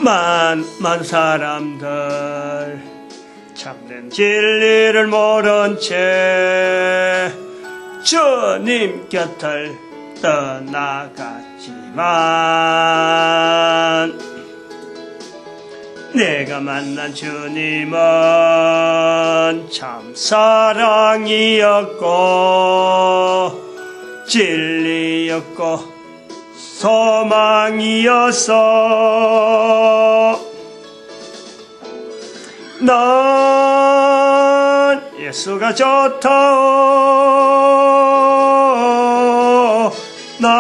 많은 사람들 참된 진리를 모른 채 주님 곁을 떠나갔지만 내가 만난 주님은 참 사랑이었고 진리였고 소망이었어. 난 예수가 좋다오. 난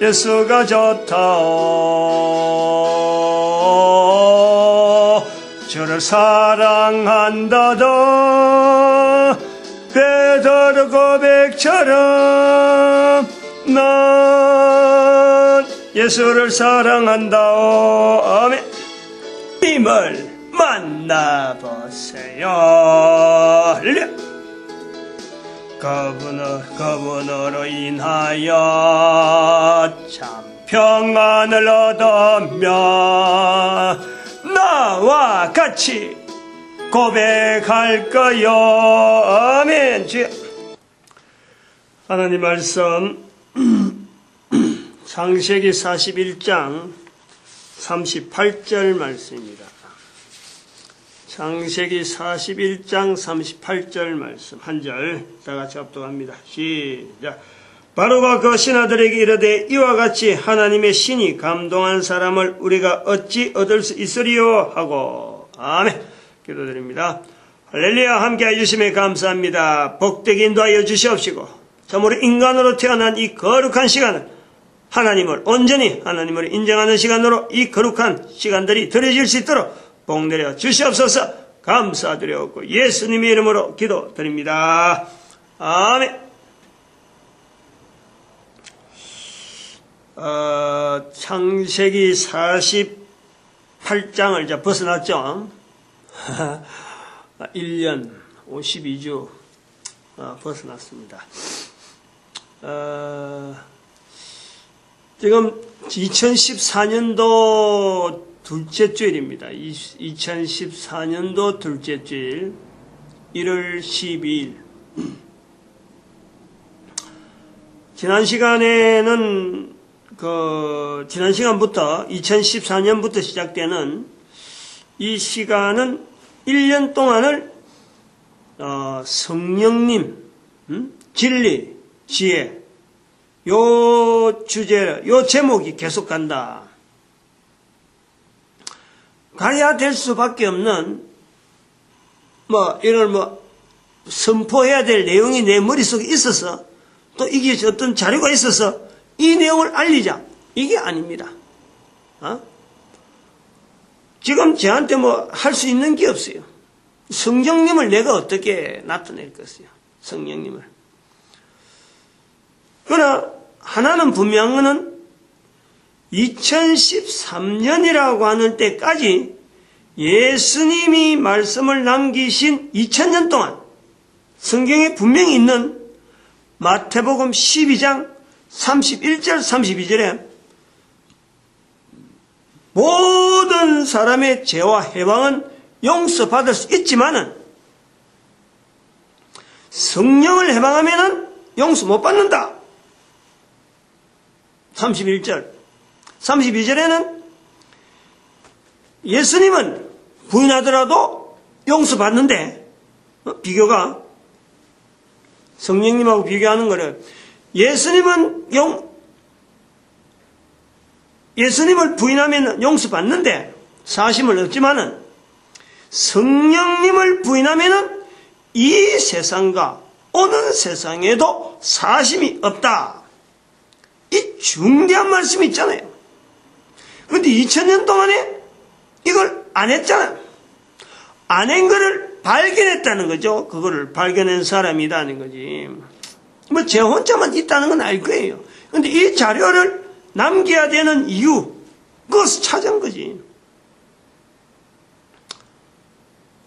예수가 좋다오. 주를 사랑한다던 베드로 고백처럼 난 예수를 사랑한다오. 아멘. 님을 만나보세요. 그분으로 인하여 참 평안을 얻으며 나와 같이 고백할 거요. 아멘. 주여. 하나님 말씀 창세기 41장 38절 말씀입니다. 창세기 41장 38절 말씀 한 절 다같이 합독합니다. 시작. 바로가 그 신하들에게 이르되 이와 같이 하나님의 신이 감동한 사람을 우리가 어찌 얻을 수 있으리요 하고. 아멘. 기도드립니다. 할렐루야. 함께 해주심에 감사합니다. 복되게 인도하여 주시옵시고 참으로 인간으로 태어난 이 거룩한 시간을 하나님을 온전히 하나님을 인정하는 시간으로 이 거룩한 시간들이 드려질 수 있도록 복내려 주시옵소서. 감사드렸고 예수님의 이름으로 기도드립니다. 아멘. 창세기 48장을 이제 벗어났죠. 1년 52주 벗어났습니다. 지금 2014년도 둘째 주일입니다. 2014년도 둘째 주일 1월 12일. 지난 시간에는 지난 시간부터 2014년부터 시작되는 이 시간은 1년 동안을 성령님, 진리, 지혜 요 주제, 요 제목이 계속 간다. 가야 될 수밖에 없는 이런 선포해야 될 내용이 내 머릿속에 있어서 또 이게 어떤 자료가 있어서 이 내용을 알리자. 이게 아닙니다. 지금 저한테 할 수 있는 게 없어요. 성령님을 내가 어떻게 나타낼 것이요. 성령님을. 그러나 하나는 분명한 것은 2013년이라고 하는 때까지 예수님이 말씀을 남기신 2000년 동안 성경에 분명히 있는 마태복음 12장 31절 32절에 모든 사람의 죄와 해방은 용서받을 수 있지만은 성령을 해방하면은 용서 못 받는다. 31절. 32절에는 예수님은 부인하더라도 용서받는데, 비교가 성령님하고 비교하는 거를, 예수님을 부인하면 용서받는데 사심을 얻지만은 성령님을 부인하면은 이 세상과 오는 세상에도 사심이 없다. 이 중대한 말씀이 있잖아요. 그런데 2000년 동안에 이걸 안 했잖아요. 안 한 거를 발견했다는 거죠. 그거를 발견한 사람이라는 거지. 제 혼자만 있다는 건 알 거예요. 그런데 이 자료를 남겨야 되는 이유, 그것을 찾은 거지.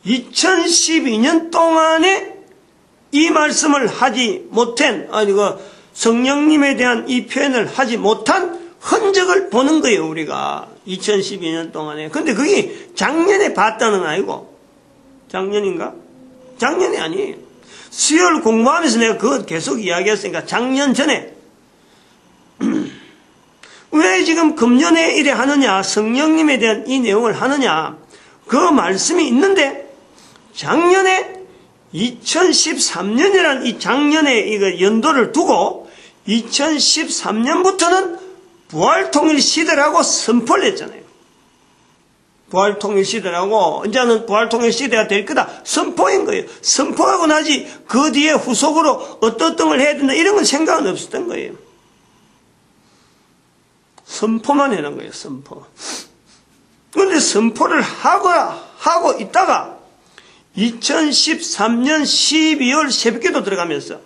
2012년 동안에 이 말씀을 하지 못한, 성령님에 대한 이 표현을 하지 못한 흔적을 보는 거예요, 우리가. 2012년 동안에. 근데 그게 작년에 봤다는 건 아니고, 작년인가? 작년이 아니에요. 수요일 공부하면서 내가 그거 계속 이야기했으니까 작년 전에. 왜 지금 금년에 이래 하느냐, 성령님에 대한 이 내용을 하느냐, 그 말씀이 있는데, 작년에 2013년이라는 이 작년에 이거 연도를 두고 2013년부터는 부활통일 시대라고 선포를 했잖아요. 부활통일 시대라고, 이제는 부활통일 시대가 될 거다 선포인 거예요. 선포하고 나지 그 뒤에 후속으로 어떤 걸 해야 된다 이런 건 생각은 없었던 거예요. 선포만 해놓은 거예요. 선포. 그런데 선포를 하고 있다가 2013년 12월 새벽기도 들어가면서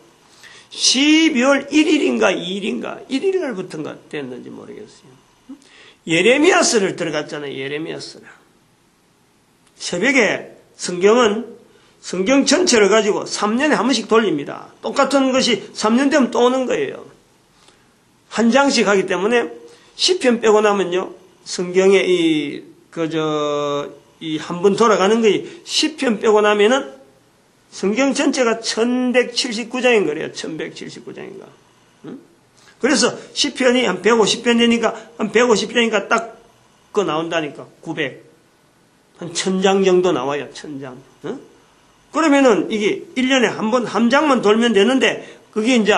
12월 1일인가 2일인가 1일날부터인가 됐는지 모르겠어요. 예레미야서를 들어갔잖아요. 예레미야서를. 새벽에 성경은 성경 전체를 가지고 3년에 한 번씩 돌립니다. 똑같은 것이 3년 되면 또 오는 거예요. 한 장씩 하기 때문에 시편 빼고 나면요. 성경에 이 한 번 돌아가는 거지. 시편 빼고 나면은 성경 전체가 1179장인 거래요. 1179장인가. 그래서 시편이 한 150편 되니까, 한 150편이니까 딱 그거 나온다니까. 900. 한 1000장 정도 나와요. 1000장. 그러면은 이게 1년에 한 번, 한 장만 돌면 되는데, 그게 이제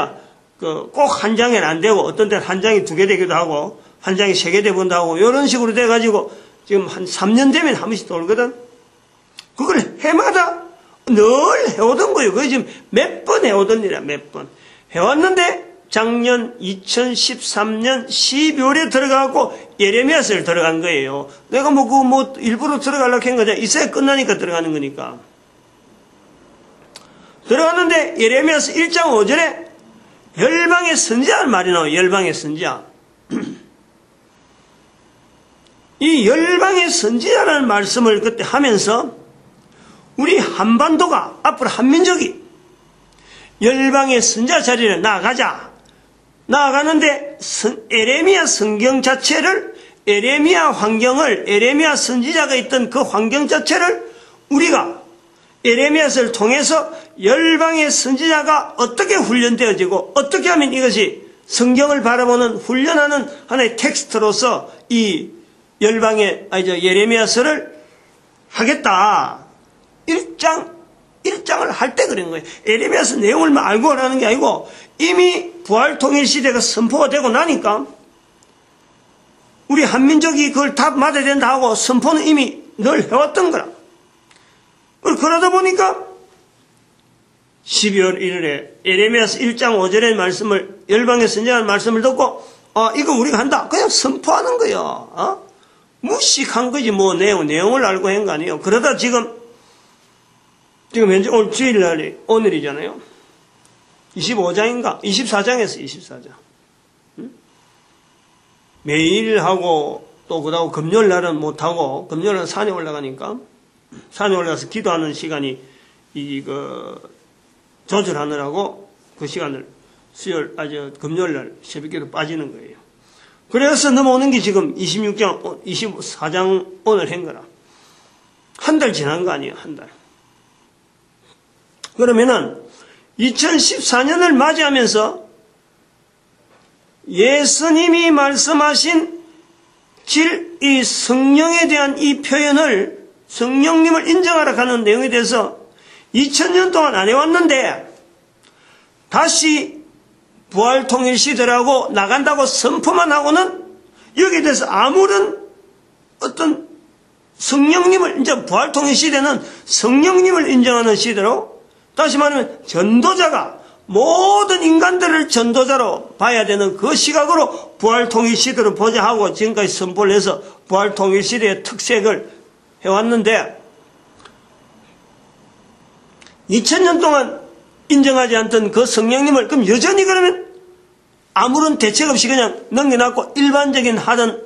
꼭 한 장에는 안 되고, 어떤 때는 한 장이 2개 되기도 하고, 한 장이 3개 되기도 하고, 이런 식으로 돼가지고, 지금 한 3년 되면 한 번씩 돌거든. 그걸 해마다 늘 해오던 거예요. 그게 지금 몇 번 해오던 일이야, 몇 번. 해왔는데, 작년 2013년 12월에 들어가고 예레미야서를 들어간 거예요. 내가 일부러 들어가려고 한 거죠. 이사야 끝나니까 들어가는 거니까. 들어갔는데 예레미야서 1장 5절에 열방의 선지자는 말이 나와요. 열방의 선지자. 이 열방의 선지자라는 말씀을 그때 하면서 우리 한반도가 앞으로 한민족이 열방의 선지자 자리를 나아가는데 에레미야 성경 자체를 에레미야 환경을 에레미야 선지자가 있던 그 환경 자체를 우리가 에레미야서를 통해서 열방의 선지자가 어떻게 훈련되어지고 어떻게 하면 이것이 성경을 바라보는 훈련하는 하나의 텍스트로서 이 예레미야서를 하겠다. 1장을 할 때 그런 거예요. 에레미야서 내용을 알고 하는 게 아니고 이미 부활통일 시대가 선포가 되고 나니까 우리 한민족이 그걸 다 맞아야 된다 하고 선포는 이미 늘 해왔던 거라. 그러다 보니까 12월 1일에 예레미야서 1장 5절의 말씀을 열방의 선지자의 말씀을 듣고 이거 우리가 한다. 그냥 선포하는 거예요. 무식한 거지 내용을 알고 한 거 아니에요. 그러다 지금 현재 오늘 주일날이 오늘이잖아요. 25장인가? 24장에서 24장. 매일 하고 또 그러고 금요일 날은 못하고 금요일 날은 산에 올라가니까 산에 올라가서 기도하는 시간이 조절하느라고 그 시간을 금요일 날 새벽기도 빠지는 거예요. 그래서 넘어오는 게 지금 26장, 24장 오늘 한 거라. 한 달 지난 거 아니에요, 한 달. 그러면은 2014년을 맞이하면서 예수님이 말씀하신 이 성령에 대한 이 표현을 성령님을 인정하라 하는 내용에 대해서 2000년 동안 안 해왔는데 다시 부활통일 시대라고 나간다고 선포만 하고는 여기에 대해서 아무런 어떤 성령님을 이제 부활통일 시대는 성령님을 인정하는 시대로 다시 말하면 전도자가 모든 인간들을 전도자로 봐야 되는 그 시각으로 부활통일 시대로 보자 하고 지금까지 선포를 해서 부활통일 시대의 특색을 해왔는데 2000년 동안 인정하지 않던 그 성령님을 그럼 여전히 그러면 아무런 대책 없이 그냥 넘겨놨고 일반적인 하던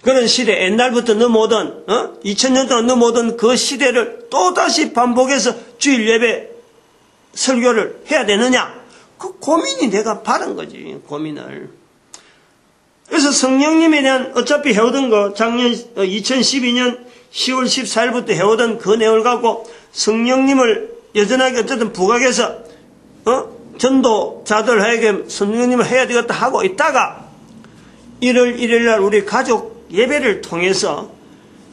그런 시대 옛날부터 넘어오던 2000년 동안 넘어오던 그 시대를 또다시 반복해서 주일 예배 설교를 해야 되느냐 그 고민이 내가 바른 거지 고민을. 그래서 성령님에 대한 어차피 해오던 거 작년 2012년 10월 14일부터 해오던 그 내용을 갖고 성령님을 여전하게 어쨌든 부각해서 전도자들 하여금 성령님을 해야 되겠다 하고 있다가 1월 1일날 우리 가족 예배를 통해서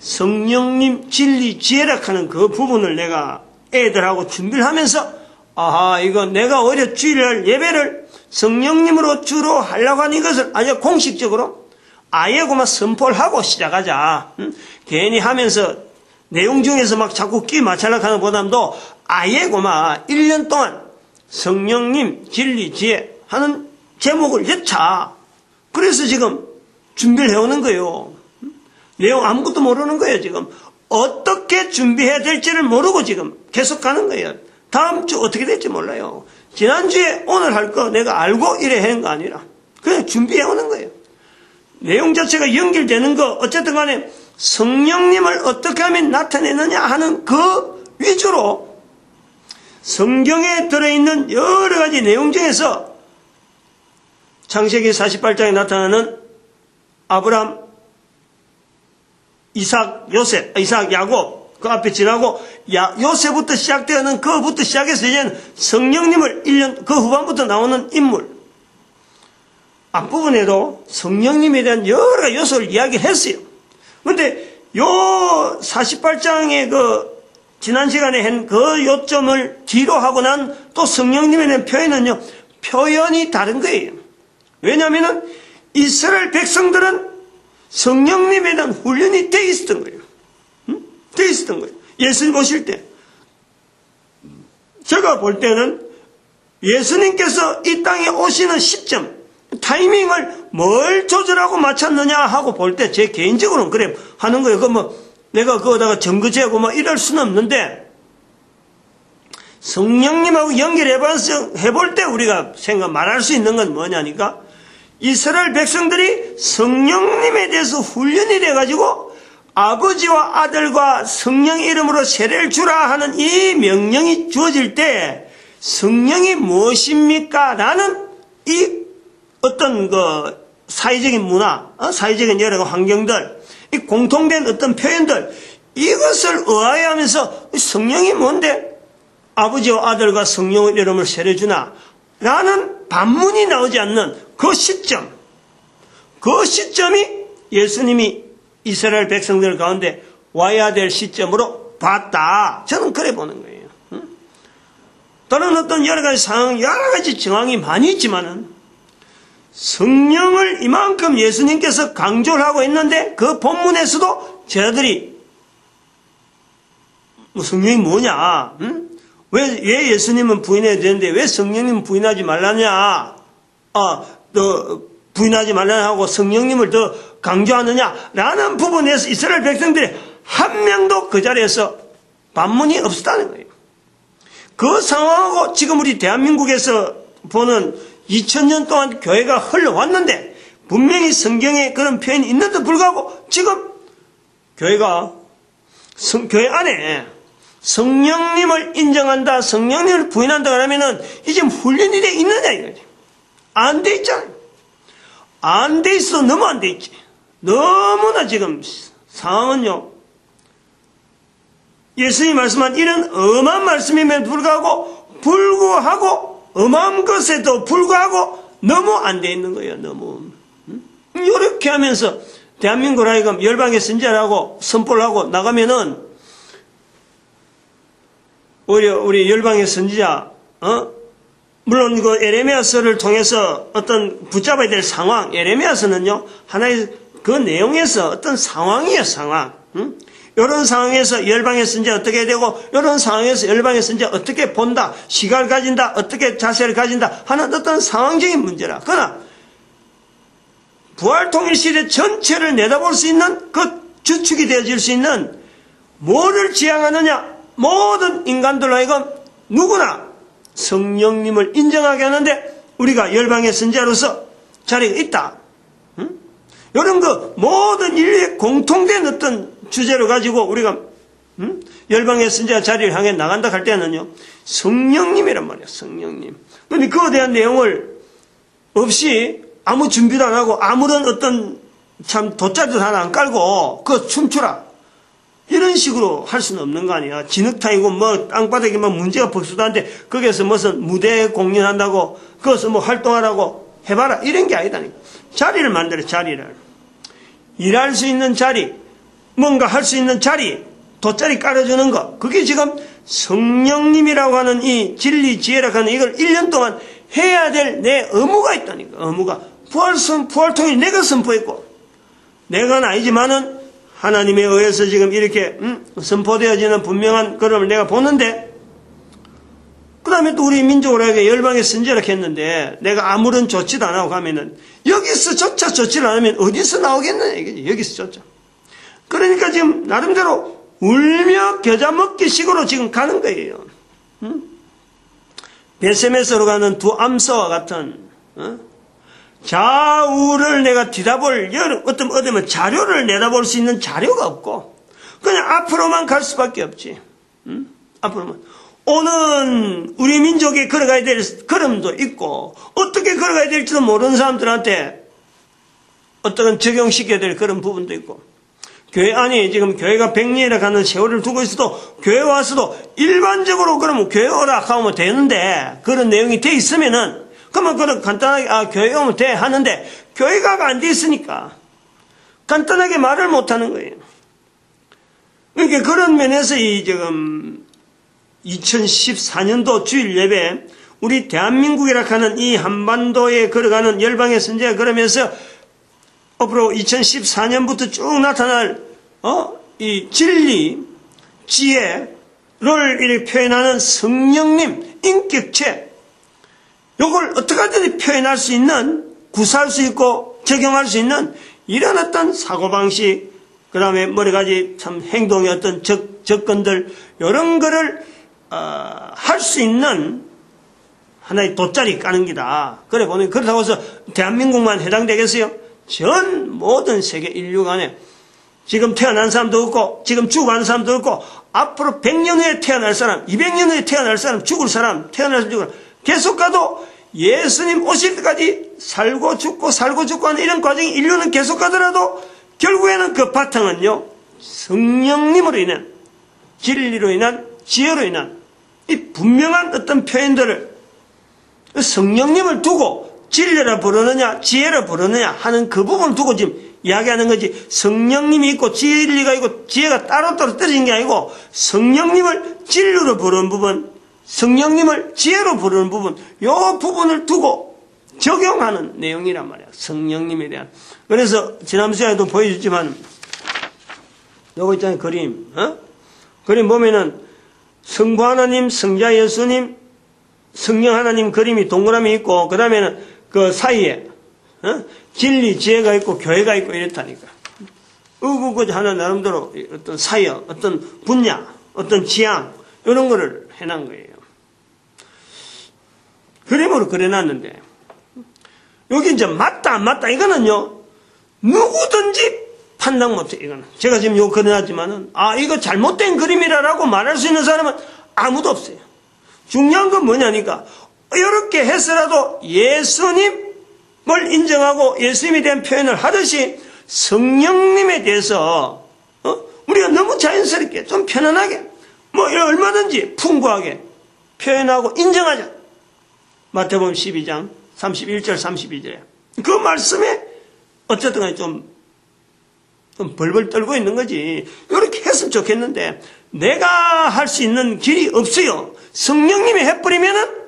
성령님 진리 지혜락하는 그 부분을 내가 애들하고 준비를 하면서 아하 이거 내가 오히려 주일날 예배를 성령님으로 주로 하려고 하는 이것을 아주 공식적으로 아예 그만 선포를 하고 시작하자. 괜히 하면서 내용 중에서 막 자꾸 끼 맞추려고 하는 보담도 아예 그만 1년 동안 성령님 진리 지혜 하는 제목을 여차. 그래서 지금 준비를 해오는 거예요. 내용 아무것도 모르는 거예요. 지금 어떻게 준비해야 될지를 모르고 지금 계속 가는 거예요. 다음 주 어떻게 될지 몰라요. 지난주에 오늘 할 거 내가 알고 이래 하는 거 아니라 그냥 준비해오는 거예요. 내용 자체가 연결되는 거 어쨌든 간에 성령님을 어떻게 하면 나타내느냐 하는 그 위주로 성경에 들어있는 여러 가지 내용 중에서 창세기 48장에 나타나는 아브람, 이삭, 야곱 그 앞에 지나고 요셉부터 시작되는 그부터 시작해서 이제는 성령님을 1년 그 후반부터 나오는 인물 앞부분에도 성령님에 대한 여러 요소를 이야기를 했어요. 그런데 요 48장의 그 지난 시간에 한 그 요점을 뒤로 하고 난 또 성령님에 대한 표현은요 표현이 다른 거예요. 왜냐하면 이스라엘 백성들은 성령님에 대한 훈련이 돼 있었던 거예요. 돼 있었던 거예요. 예수님 오실 때 제가 볼 때는 예수님께서 이 땅에 오시는 시점 타이밍을 뭘 조절하고 맞췄느냐 하고 볼 때 제 개인적으로는 그래 하는 거예요. 그 뭐 내가 그거다가 점거제하고 뭐 이럴 수는 없는데 성령님하고 연결해봐서 해볼 때 우리가 말할 수 있는 건 뭐냐니까 이스라엘 백성들이 성령님에 대해서 훈련이 돼가지고 아버지와 아들과 성령의 이름으로 세례를 주라 하는 이 명령이 주어질 때 성령이 무엇입니까? 라는 이 어떤 그 사회적인 문화, 사회적인 여러 환경들, 이 공통된 어떤 표현들 이것을 의아해하면서 성령이 뭔데 아버지와 아들과 성령의 이름을 세례 주나? 라는 반문이 나오지 않는 그 시점, 그 시점이 예수님이 이스라엘 백성들 가운데 와야 될 시점으로 봤다. 저는 그래 보는 거예요. 다른 어떤 여러 가지 상황, 여러 가지 정황이 많이 있지만은 성령을 이만큼 예수님께서 강조를 하고 있는데 그 본문에서도 저들이 성령이 뭐냐? 왜 예수님은 부인해야 되는데 왜 성령님은 부인하지 말라냐? 너 부인하지 말라냐 하고 성령님을 더 강조하느냐? 라는 부분에서 이스라엘 백성들이 한 명도 그 자리에서 반문이 없었다는 거예요. 그 상황하고 지금 우리 대한민국에서 보는 2000년 동안 교회가 흘러왔는데 분명히 성경에 그런 표현이 있는데도 불구하고 지금 교회가 교회 안에 성령님을 인정한다, 성령님을 부인한다 그러면은 이제 훈련이 돼 있느냐 이거지. 안 돼 있잖아요. 안 돼 있어. 너무 안 돼 있지. 너무나 지금 상황은요. 예수님이 말씀한 이런 엄한 말씀임에도 불구하고 엄한 것에도 불구하고 너무 안 돼 있는 거예요. 너무. 이렇게 하면서 대한민국을 하여금 열방의 선지자라고 선포를 하고 나가면은 오히려 우리 열방의 선지자, 물론 그 에레미야서를 통해서 어떤 붙잡아야 될 상황, 에레미야서는요, 하나의 그 내용에서 어떤 상황이에요, 상황. 이런 상황에서 열방의 선지자 어떻게 해야 되고, 이런 상황에서 열방의 선지자 어떻게 본다, 시각을 가진다, 어떻게 자세를 가진다 하는 어떤 상황적인 문제라. 그러나, 부활통일시대 전체를 내다볼 수 있는 그 주축이 되어질 수 있는 뭐를 지향하느냐, 모든 인간들로 하여금 누구나 성령님을 인정하게 하는데 우리가 열방의 선지자로서 자리가 있다. 이런 그 모든 인류의 공통된 어떤 주제를 가지고 우리가 열방의 선지자 자리를 향해 나간다 할 때는요 성령님이란 말이야. 성령님. 그런데 그에 대한 내용을 없이 아무 준비도 안 하고 아무런 어떤 참 돗자리도 하나 안 깔고 그 춤추라. 이런 식으로 할 수는 없는 거 아니야. 진흙탕이고 뭐 땅바닥에 뭐 문제가 벌써도한데 거기에서 무슨 무대 공연한다고 거기서 뭐 활동하라고 해봐라. 이런 게 아니다니까. 자리를 만들어, 자리를. 일할 수 있는 자리, 뭔가 할 수 있는 자리, 돗자리 깔아주는 거. 그게 지금 성령님이라고 하는 이 진리 지혜라고 하는 이걸 1년 동안 해야 될 내 의무가 있다니까. 의무가. 부활통일 내가 선포했고, 내가는 아니지만은 하나님에 의해서 지금 이렇게 선포되어지는 분명한 그림을 내가 보는데, 그 다음에 또 우리 민족으로 하여금 열방의 선지자라 했는데 내가 아무런 조치도 안 하고 가면은 여기서조차 조치를 안 하면 어디서 나오겠느냐 이거지. 여기서조차. 그러니까 지금 나름대로 울며 겨자 먹기 식으로 지금 가는 거예요. 베세메스로 가는 두 암사와 같은 좌우를 내가 뒤다볼 어떤 자료를 내다볼 수 있는 자료가 없고 그냥 앞으로만 갈 수밖에 없지. 앞으로만. 오는 우리 민족이 걸어가야 될 걸음도 있고 어떻게 걸어가야 될지도 모르는 사람들한테 어떤 적용시켜야 될 그런 부분도 있고, 교회 안에 지금 교회가 100년이나 가는 세월을 두고 있어도 교회 와서도 일반적으로 그러면 교회 오라 하면 되는데 그런 내용이 돼 있으면은 그러면 그런 간단하게 교회 오면 돼 하는데 교회가 안 돼 있으니까 간단하게 말을 못 하는 거예요. 그러니까 그런 면에서 이 지금 2014년도 주일 예배, 우리 대한민국이라 하는 이 한반도에 걸어가는 열방의 선지자 그러면서 앞으로 2014년부터 쭉 나타날 이 진리, 지혜를 이렇게 표현하는 성령님, 인격체, 요걸 어떻게 하든지 표현할 수 있는, 구사할 수 있고 적용할 수 있는 이런 어떤 사고방식, 그 다음에 여러 가지 참 행동의 어떤 접근들, 이런 거를 할 수 있는 하나의 돗자리 까는 기다. 그래 보니 그렇다고 해서 대한민국만 해당되겠어요? 전 모든 세계 인류 간에 지금 태어난 사람도 없고 지금 죽어가는 사람도 없고 앞으로 100년 후에 태어날 사람, 200년 후에 태어날 사람, 죽을 사람, 태어날 사람, 죽을 사람 계속 가도 예수님 오실 때까지 살고 죽고 하는 이런 과정이 인류는 계속 가더라도 결국에는 그 바탕은요 성령님으로 인한 진리로 인한 지혜로 인한 이 분명한 어떤 표현들을 성령님을 두고 진리라 부르느냐 지혜라 부르느냐 하는 그 부분을 두고 지금 이야기하는 거지. 성령님이 있고 진리가 있고 지혜가 따로따로 떨어진 게 아니고 성령님을 진리로 부르는 부분, 성령님을 지혜로 부르는 부분, 요 부분을 두고 적용하는 내용이란 말이야. 성령님에 대한. 그래서 지난 시간에도 보여줬지만 요거 있잖아요. 그림. 그림 보면은 성부 하나님, 성자 예수님, 성령 하나님 그림이 동그라미 있고 그 다음에는 그 사이에 진리, 지혜가 있고 교회가 있고 이렇다니까. 그 하나 나름대로 어떤 사역, 어떤 분야, 어떤 지향 이런 거를 해놓은 거예요. 그림으로 그려놨는데 여기 이제 맞다 안 맞다 이거는요 누구든지 판단 못해. 이거는 제가 지금 이거 그려놨지만은 이거 잘못된 그림이라고 말할 수 있는 사람은 아무도 없어요. 중요한 건 뭐냐니까 이렇게 해서라도 예수님을 인정하고 예수님에 대한 표현을 하듯이 성령님에 대해서 우리가 너무 자연스럽게 좀 편안하게 뭐 얼마든지 풍부하게 표현하고 인정하자. 마태복음 12장 31절 32절에 그 말씀에 어쨌든 간에 좀 벌벌 떨고 있는 거지. 이렇게 했으면 좋겠는데 내가 할 수 있는 길이 없어요. 성령님이 해버리면은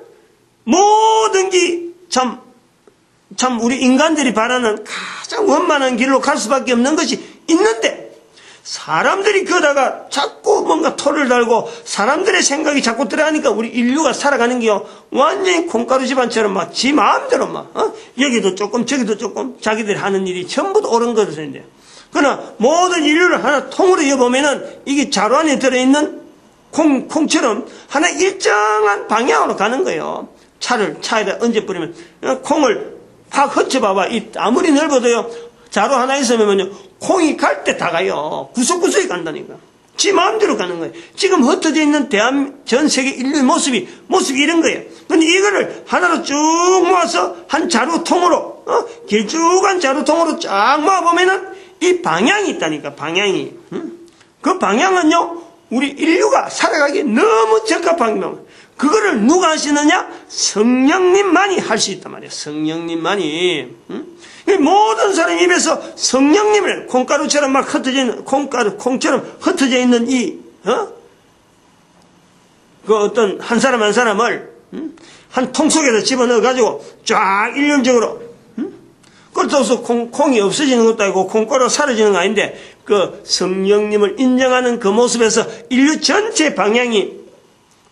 모든 게 참 우리 인간들이 바라는 가장 원만한 길로 갈 수밖에 없는 것이 있는데 사람들이 그러다가 자꾸 뭔가 토를 달고 사람들의 생각이 자꾸 들어가니까 우리 인류가 살아가는 게요 완전히 콩가루 집안처럼 막 지 마음대로 막 여기도 조금 저기도 조금 자기들이 하는 일이 전부 다 옳은 것인데 그러나 모든 인류를 하나 통으로 이어보면은 이게 자루 안에 들어있는 콩처럼 하나 일정한 방향으로 가는 거예요. 차에다 얹어 뿌리면 콩을 확 흩어봐봐. 아무리 넓어도요 자루 하나 있으면요 콩이 갈 때 다 가요. 구석구석이 간다니까. 지 마음대로 가는 거예요. 지금 흩어져 있는 전 세계 인류의 모습이 이런 거예요. 근데 이거를 하나로 쭉 모아서 한 자루통으로, 길쭉한 자루통으로 쫙 모아보면은 이 방향이 있다니까, 방향이. 그 방향은요, 우리 인류가 살아가기에 너무 적합한 거. 그거를 누가 하시느냐? 성령님만이 할 수 있단 말이에요. 성령님만이. 모든 사람 입에서 성령님을 콩가루처럼 막 흩어져 있는, 콩처럼 흩어져 있는 그 어떤 한 사람 한 사람을, 한 통 속에서 집어넣어가지고 쫙 일률적으로, 그렇다고 해서 콩이 없어지는 것도 아니고 콩가루가 사라지는 거 아닌데, 그 성령님을 인정하는 그 모습에서 인류 전체 방향이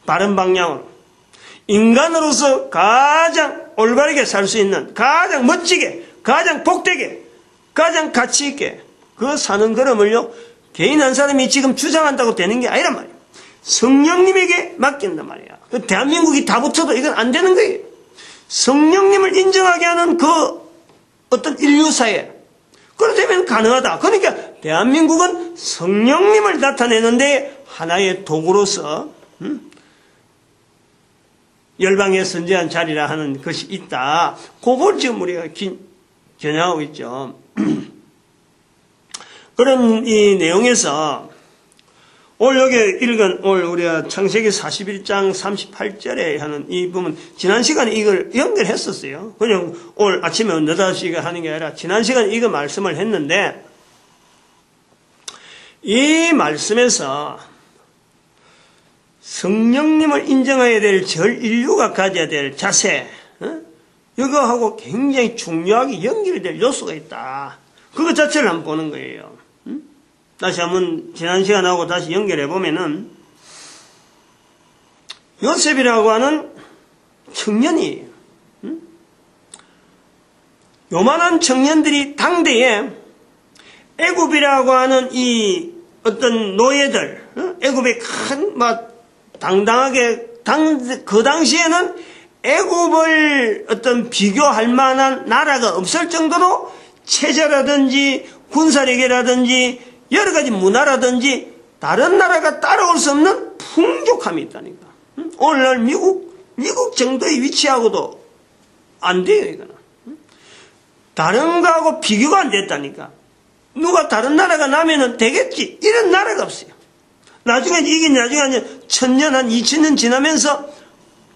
바른 방향으로, 인간으로서 가장 올바르게 살 수 있는, 가장 멋지게, 가장 복되게, 가장 가치있게 그 사는 걸음을요, 개인 한 사람이 지금 주장한다고 되는 게 아니란 말이에요. 성령님에게 맡긴단 말이에요. 그 대한민국이 다 붙어도 이건 안 되는 거예요. 성령님을 인정하게 하는 그 어떤 인류사회, 그렇다면 가능하다. 그러니까 대한민국은 성령님을 나타내는데 하나의 도구로서 열방에 선재한 자리라 하는 것이 있다. 그걸 지금 우리가 겨냥하고 있죠. 그런 이 내용에서 오늘 여기 읽은 오늘 우리가 창세기 41장 38절에 하는 이 부분, 지난 시간에 이걸 연결했었어요. 그냥 오늘 아침에 늦어지게 하는 게 아니라 지난 시간에 이거 말씀을 했는데, 이 말씀에서 성령님을 인정해야 될 절 인류가 가져야 될 자세, 이거하고 굉장히 중요하게 연결이 될 요소가 있다. 그것 자체를 한번 보는 거예요. 다시 한번 지난 시간하고 다시 연결해 보면은, 요셉이라고 하는 청년이, 요만한 청년들이 당대에 애굽이라고 하는 이 어떤 노예들, 애굽의 큰 당당하게 그 당시에는 애굽을 어떤 비교할 만한 나라가 없을 정도로 체제라든지 군사력이라든지 여러 가지 문화라든지 다른 나라가 따라올 수 없는 풍족함이 있다니까. 오늘날 미국 정도의 위치하고도 안 돼요, 이거는. 다른 거하고 비교가 안 됐다니까. 누가 다른 나라가 나면은 되겠지. 이런 나라가 없어요. 나중에 이게 나중에 1000년, 한 2000년 지나면서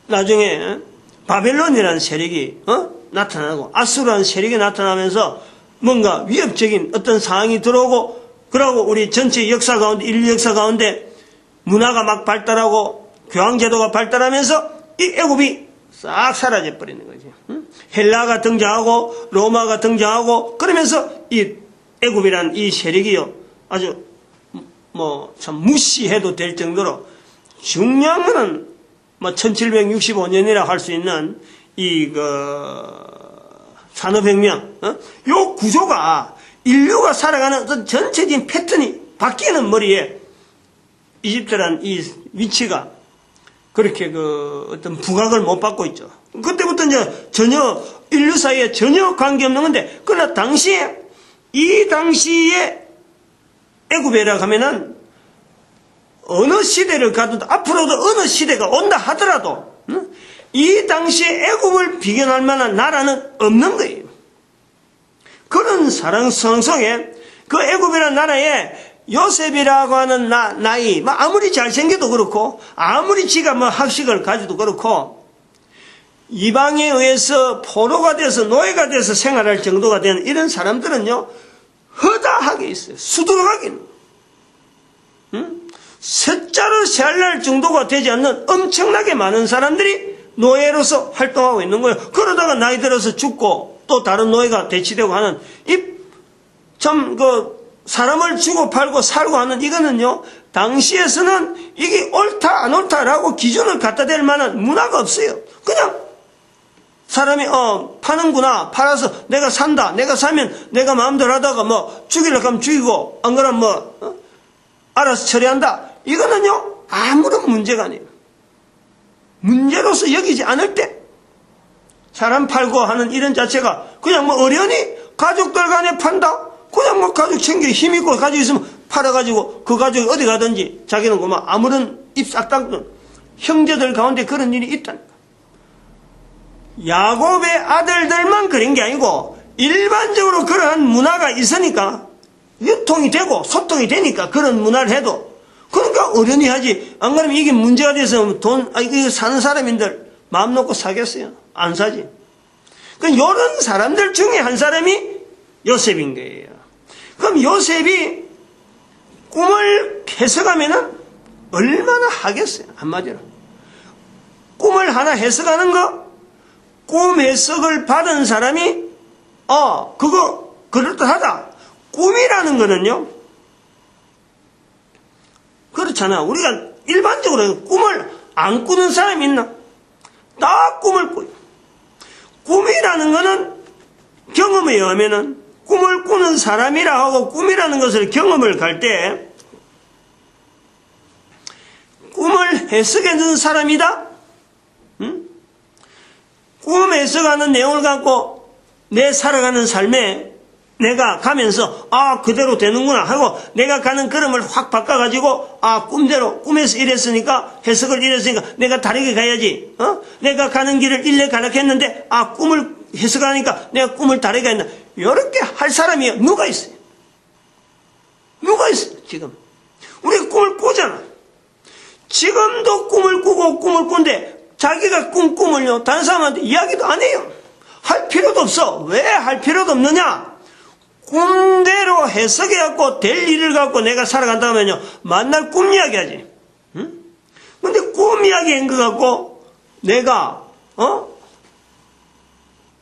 나중에 바벨론이라는 세력이 나타나고 아수르라는 세력이 나타나면서 뭔가 위협적인 어떤 상황이 들어오고, 그러고 우리 전체 역사 가운데, 인류 역사 가운데 문화가 막 발달하고 교황제도가 발달하면서 이 애굽이 싹 사라져 버리는 거지. 헬라가 등장하고 로마가 등장하고, 그러면서 이 애굽이란 이 세력이요, 아주 참 무시해도 될 정도로 중요한 거는 1765년이라 할 수 있는 이 산업혁명, 요 구조가 인류가 살아가는 어떤 전체적인 패턴이 바뀌는 머리에 이집트란 이 위치가 그렇게 어떤 부각을 못 받고 있죠. 그때부터 이제 전혀 인류 사이에 전혀 관계없는 건데, 그러나 이 당시에 애굽이라고 하면은 어느 시대를 가도 앞으로도 어느 시대가 온다 하더라도 이 당시에 애굽을 비견할 만한 나라는 없는 거예요. 그런 상성에 그 애굽이라는 나라에 요셉이라고 하는 나이, 아무리 잘생겨도 그렇고 아무리 지가 학식을 가지도 그렇고 이방에 의해서 포로가 돼서 노예가 돼서 생활할 정도가 되는 이런 사람들은요, 허다하게 있어요. 수두룩하게. 셋자로 세알날 정도가 되지 않는 엄청나게 많은 사람들이 노예로서 활동하고 있는 거예요. 그러다가 나이 들어서 죽고 또 다른 노예가 대치되고 하는, 사람을 주고 팔고 살고 하는 이거는요, 당시에서는 이게 옳다 안 옳다라고 기준을 갖다 댈 만한 문화가 없어요. 그냥 사람이 파는구나, 팔아서 내가 산다, 내가 사면 내가 마음대로 하다가 죽이려고 하면 죽이고 안 그러면 알아서 처리한다. 이거는요 아무런 문제가 아니에요. 문제로서 여기지 않을 때 사람 팔고 하는 이런 자체가 그냥 어련히 가족들 간에 판다, 그냥 가족 챙겨 힘있고 가지고 있으면 팔아가지고 그 가족이 어디 가든지 자기는 그만 아무런 입 싹 닦는 형제들 가운데 그런 일이 있다니까. 야곱의 아들들만 그런 게 아니고 일반적으로 그러한 문화가 있으니까 유통이 되고 소통이 되니까 그런 문화를 해도 그러니까 어련히 하지. 안 그러면 이게 문제가 돼서 이거 사는 사람인들 마음 놓고 사겠어요? 안 사지. 그러니까 이런 사람들 중에 한 사람이 요셉인 거예요. 그럼 요셉이 꿈을 해석하면은 얼마나 하겠어요? 한마디로. 꿈을 하나 해석하는 거, 꿈 해석을 받은 사람이, 그거 그럴듯하다. 꿈이라는 거는요, 그렇잖아. 우리가 일반적으로 꿈을 안 꾸는 사람이 있나? 다 꿈을 꿔요. 꿈이라는 거는 경험에 의하면은 꿈을 꾸는 사람이라 하고 꿈이라는 것을 경험을 갈 때 꿈을 해석해 준 사람이다? 응? 꿈 해석하는 내용을 갖고 내 살아가는 삶에 내가 가면서 그대로 되는구나 하고 내가 가는 걸음을 확 바꿔가지고 꿈대로 꿈에서 이랬으니까 해석을 이랬으니까 내가 다르게 가야지. 내가 가는 길을 일례 가락했는데 꿈을 해석하니까 내가 꿈을 다르게 했나. 이렇게 할 사람이 누가 있어요? 누가 있어요? 지금 우리가 꿈을 꾸잖아. 지금도 꿈을 꾸고 꿈을 꾼데 자기가 꾼 꿈을요 다른 사람한테 이야기도 안 해요. 할 필요도 없어. 왜 할 필요도 없느냐? 꿈대로 해석해갖고 될 일을 갖고 내가 살아간다면요 만날 꿈 이야기하지. 응? 근데 꿈 이야기한 거 갖고 내가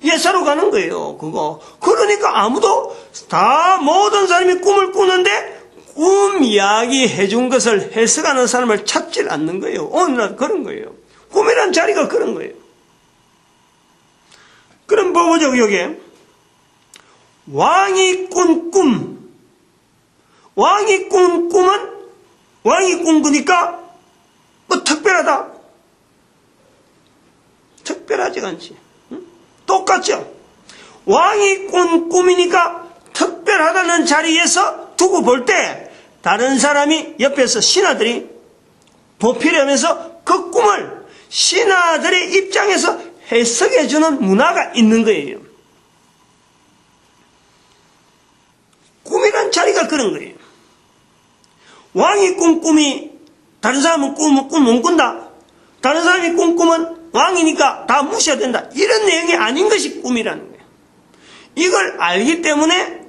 예사로 가는 거예요. 그거. 그러니까 아무도 다 모든 사람이 꿈을 꾸는데 꿈 이야기 해준 것을 해석하는 사람을 찾질 않는 거예요. 어느 날 그런 거예요. 꿈이란 자리가 그런 거예요. 그럼 뭐 보죠 여기에. 왕이 꾼 꿈. 왕이 꾼 꿈은 왕이 꾼 거니까 뭐 특별하다. 특별하지가 않지. 응? 똑같죠. 왕이 꾼 꿈이니까 특별하다는 자리에서 두고 볼 때 다른 사람이 옆에서 신하들이 보필하면서 그 꿈을 신하들의 입장에서 해석해주는 문화가 있는 거예요. 꿈이란 자리가 그런 거예요. 왕이 꾼 꿈이 다른 사람은 꿈 못 꾼다. 다른 사람이 꾼 꿈은 왕이니까 다 무시해야 된다. 이런 내용이 아닌 것이 꿈이라는 거예요. 이걸 알기 때문에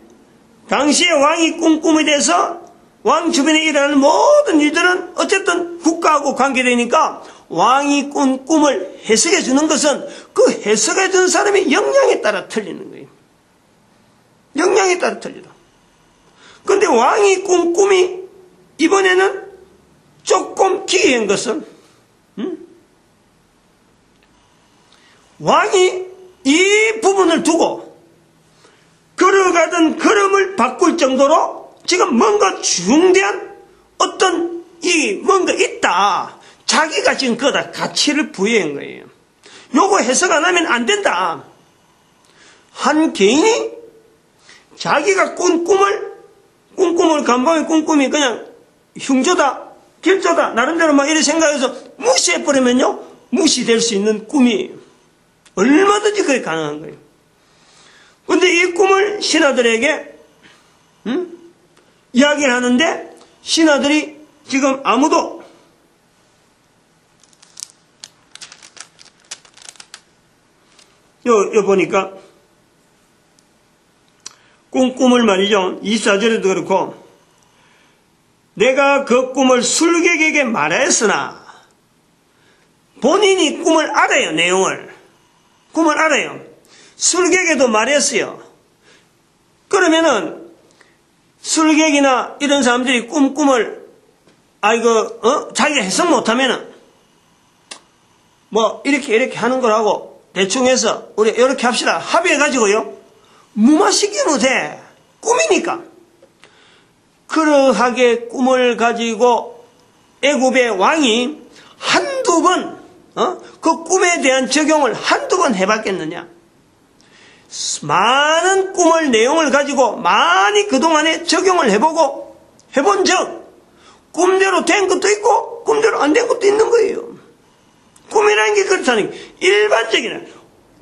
당시에 왕이 꾼 꿈에 대해서 왕 주변에 일어나는 모든 일들은 어쨌든 국가하고 관계되니까 왕이 꾼 꿈을 해석해 주는 것은 그 해석해 주는 사람의 역량에 따라 틀리는 거예요. 역량에 따라 틀리다. 그런데 왕이 꾼 꿈이 이번에는 조금 기이한 것은 왕이 이 부분을 두고 걸어가던 걸음을 바꿀 정도로 지금 뭔가 중대한 어떤 뭔가 있다. 자기가 지금 그거다 가치를 부여한 거예요. 요거 해석 안 하면 안 된다. 한 개인이 자기가 꾼 꿈을 감방에 꾼 꿈이 그냥 흉조다, 길조다, 나름대로 막 이렇게 생각해서 무시해버리면요, 무시될 수 있는 꿈이에요. 얼마든지 그게 가능한 거예요. 근데 이 꿈을 신하들에게, 이야기를 하는데, 신하들이 지금 아무도, 요 보니까, 꿈을 말이죠. 24절에도 그렇고 내가 그 꿈을 술객에게 말하였으나 본인이 꿈을 알아요. 내용을. 꿈을 알아요. 술객에도 말했어요. 그러면은 술객이나 이런 사람들이 꿈을 자기가 해석 못하면은 뭐 이렇게 하는 거라고 대충 해서 우리 이렇게 합시다. 합의해가지고요. 무마시키면 돼. 꿈이니까. 그러하게 꿈을 가지고 애굽의 왕이 한두 번, 그 꿈에 대한 적용을 한두 번 해봤겠느냐. 많은 꿈을 내용을 가지고 많이 그동안에 적용을 해보고 해본 적, 꿈대로 된 것도 있고 꿈대로 안 된 것도 있는 거예요. 꿈이라는 게 그렇다는 게 일반적인,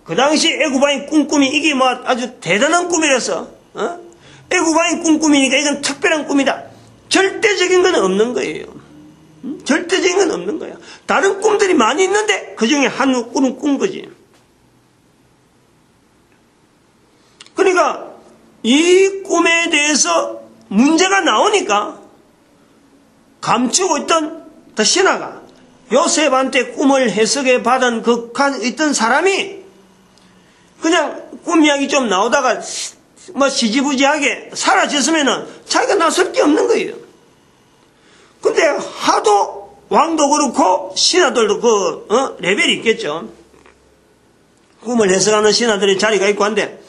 그 당시 애굽왕이 꿈꾸미 이게 뭐 아주 대단한 꿈이라서 애굽왕이 꿈꾸미니까 이건 특별한 꿈이다. 절대적인 건 없는 거예요. 절대적인 건 없는 거야. 다른 꿈들이 많이 있는데 그 중에 한 꿈은 꾼 거지. 그러니까 이 꿈에 대해서 문제가 나오니까 감추고 있던 신하가 요셉한테 꿈을 해석해 받은 그 있던 사람이 그냥 꿈 이야기 좀 나오다가 뭐 시지부지하게 사라졌으면은 자기가 나설 게 없는 거예요. 근데 하도 왕도 그렇고 신하들도 레벨이 있겠죠. 꿈을 해석하는 신하들의 자리가 있고 한데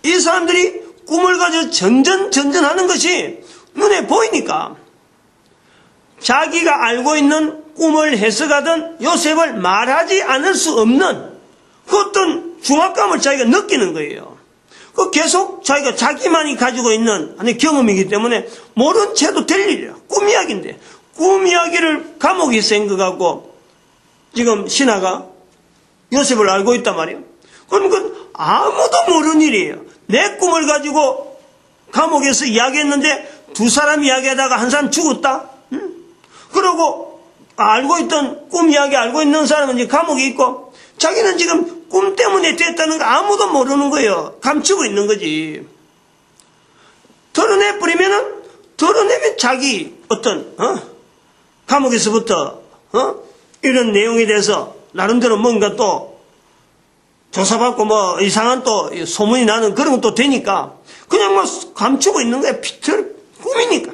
이 사람들이 꿈을 가지고 전전하는 것이 눈에 보이니까 자기가 알고 있는 꿈을 해석하던 요셉을 말하지 않을 수 없는 그 어떤 중압감을 자기가 느끼는 거예요. 그 계속 자기가 자기만이 가지고 있는 경험이기 때문에 모른 채도 될 일이야. 꿈 이야기인데 꿈 이야기를 감옥에 생각하고 지금 신하가 요셉을 알고 있단 말이에요. 그럼 그건 아무도 모르는 일이에요. 내 꿈을 가지고 감옥에서 이야기했는데 두 사람 이야기하다가 한 사람 죽었다. 그러고 알고 있던 꿈 이야기 알고 있는 사람은 이제 감옥에 있고 자기는 지금 꿈 때문에 됐다는 거 아무도 모르는 거예요. 감추고 있는 거지. 드러내면 자기 어떤 감옥에서부터 이런 내용에 대해서 나름대로 뭔가 또 조사받고 뭐 이상한 또 소문이 나는 그런 것도 되니까 그냥 뭐 감추고 있는 거야. 꿈이니까.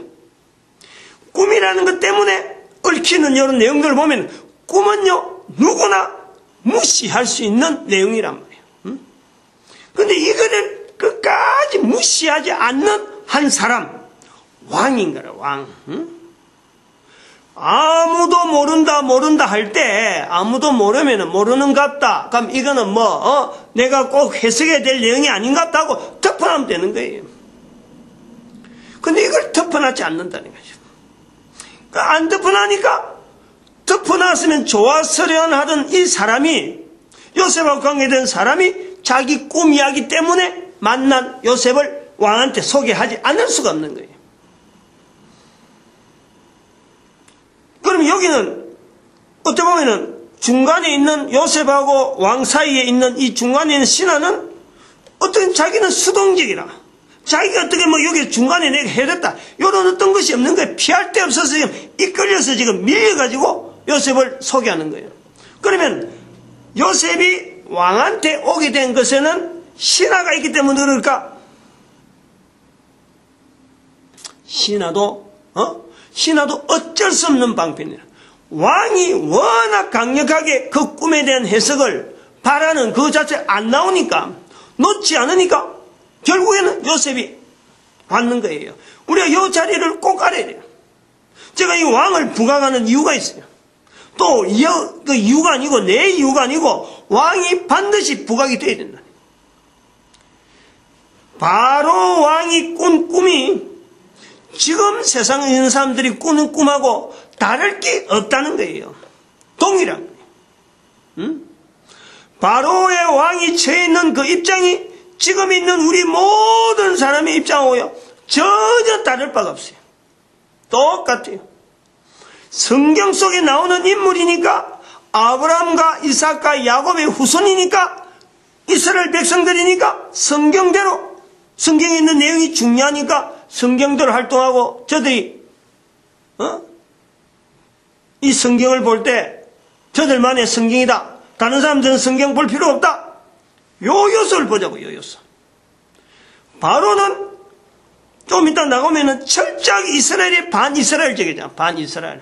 꿈이라는 것 때문에 얽히는 이런 내용들을 보면 꿈은요 누구나 무시할 수 있는 내용이란 말이에요. 그런데 이거를 끝까지 무시하지 않는 한 사람 왕인 거라. 왕. 아무도 모른다 할 때 아무도 모르면 모르는 같다. 그럼 이거는 내가 꼭 해석해야 될 내용이 아닌 것 같다고 덮어놓으면 되는 거예요. 근데 이걸 덮어놨지 않는다는 거죠. 그러니까 안 덮어놔니까 덮어놨으면 좋았으려 하던 이 사람이 요셉하고 관계된 사람이 자기 꿈 이야기 때문에 만난 요셉을 왕한테 소개하지 않을 수가 없는 거예요. 그럼 여기는 어떻게 보면은 중간에 있는 요셉하고 왕 사이에 있는 이 중간에 있는 신하는 어떤 자기는 수동적이라 자기가 어떻게 여기 중간에 내가 해줬다 이런 어떤 것이 없는 거예요. 피할 데 없어서 지금 이끌려서 지금 밀려가지고 요셉을 소개하는 거예요. 그러면 요셉이 왕한테 오게 된 것에는 신하가 있기 때문에 그럴까? 신하도 어쩔 수 없는 방편이라. 왕이 워낙 강력하게 그 꿈에 대한 해석을 바라는 그 자체가 안 나오니까 놓지 않으니까 결국에는 요셉이 받는 거예요. 우리가 이 자리를 꼭 알아야 돼요. 제가 이 왕을 부각하는 이유가 있어요. 또 그 이유가 아니고 내 이유가 아니고 왕이 반드시 부각이 돼야 된다. 바로 왕이 꾼 꿈이 지금 세상에 있는 사람들이 꾸는 꿈하고 다를 게 없다는 거예요. 동일한 거예요. 바로의 왕이 처해 있는 그 입장이 지금 있는 우리 모든 사람의 입장하고요 전혀 다를 바가 없어요. 똑같아요. 성경 속에 나오는 인물이니까 아브라함과 이삭과 야곱의 후손이니까 이스라엘 백성들이니까 성경대로 성경에 있는 내용이 중요하니까 성경대로 활동하고 저들이 이 성경을 볼 때 저들만의 성경이다. 다른 사람들은 성경 볼 필요 없다. 요 요소를 보자고. 요 요소. 바로는 좀 이따 나가면은 철저하게 이스라엘의 반이스라엘적이잖아. 반이스라엘.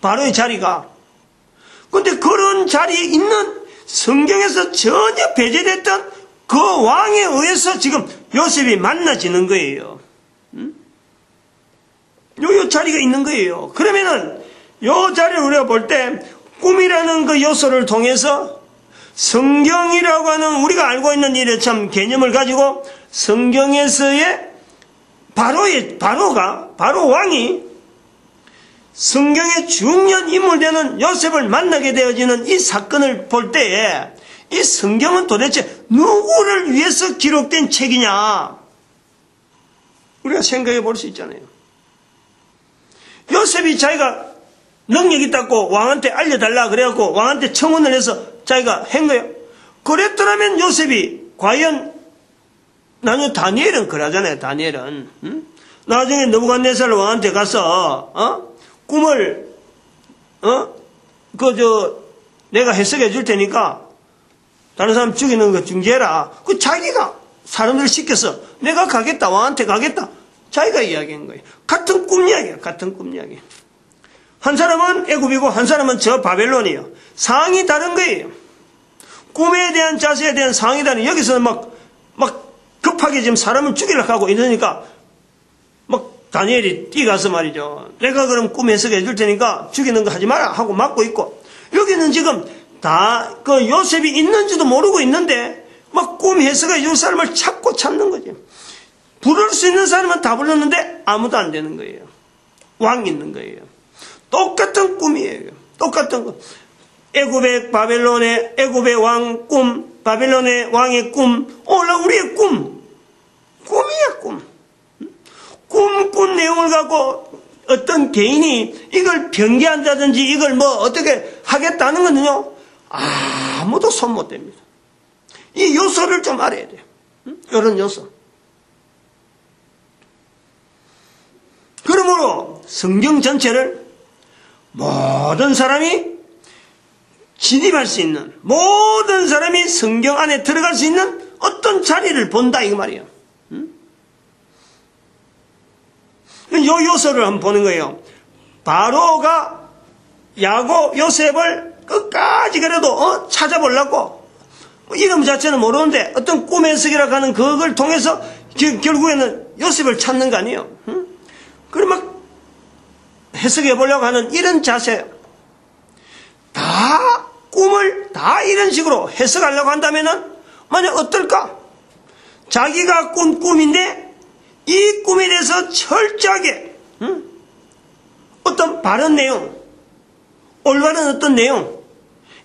바로의 자리가. 근데 그런 자리에 있는 성경에서 전혀 배제됐던 그 왕에 의해서 지금 요셉이 만나지는 거예요. 요 자리가 있는 거예요. 그러면은 요 자리를 우리가 볼 때 꿈이라는 그 요소를 통해서 성경이라고 하는 우리가 알고 있는 일의 참 개념을 가지고 성경에서의 바로 왕이 성경의 중요한 인물되는 요셉을 만나게 되어지는 이 사건을 볼 때에 이 성경은 도대체 누구를 위해서 기록된 책이냐? 우리가 생각해 볼 수 있잖아요. 요셉이 자기가 능력 있다고 왕한테 알려달라 그래갖고 왕한테 청혼을 해서 자기가 한 거예요. 그랬더라면 요셉이 과연 나중에 다니엘은 그러잖아요. 다니엘은 나중에 느부갓네살 왕한테 가서 꿈을 내가 해석해 줄 테니까 다른 사람 죽이는 거 중재해라. 그 자기가 사람들 시켜서 내가 가겠다, 왕한테 가겠다. 자기가 이야기한 거예요. 같은 꿈 이야기예요. 같은 꿈 이야기. 한 사람은 애굽이고 한 사람은 저 바벨론이에요. 상황이 다른 거예요. 꿈에 대한 자세에 대한 상황이 다른. 여기서는 막 급하게 지금 사람을 죽이려고 하고 이러니까 막 다니엘이 뛰가서 말이죠. 내가 그럼 꿈 해석해 줄 테니까 죽이는 거 하지 마라 하고 막고 있고, 여기는 지금 다 그 요셉이 있는지도 모르고 있는데 막 꿈 해석해 줄 사람을 찾는 거죠. 부를 수 있는 사람은 다 불렀는데 아무도 안 되는 거예요. 왕이 있는 거예요. 똑같은 꿈이에요. 똑같은 거. 애굽의 왕 꿈, 바벨론의 왕의 꿈, 우리의 꿈. 꿈이야, 꿈. 꿈 내용을 갖고 어떤 개인이 이걸 변개한다든지 이걸 어떻게 하겠다는 거는요, 아무도 손 못 댑니다. 이 요소를 좀 알아야 돼요. 이런 요소. 그러므로 성경 전체를 모든 사람이 진입할 수 있는, 모든 사람이 성경 안에 들어갈 수 있는 어떤 자리를 본다 이 말이에요. 요 요소를 한번 보는 거예요. 바로가 요셉을 끝까지 그래도 찾아보려고, 이름 자체는 모르는데 어떤 꿈 해석이라고 하는 그걸 통해서 결국에는 요셉을 찾는 거 아니에요. 그럼 막 해석해 보려고 하는 이런 자세, 다 꿈을 다 이런 식으로 해석하려고 한다면은 만약 어떨까? 자기가 꾼 꿈인데 이 꿈에 대해서 철저하게 어떤 바른 내용, 올바른 어떤 내용,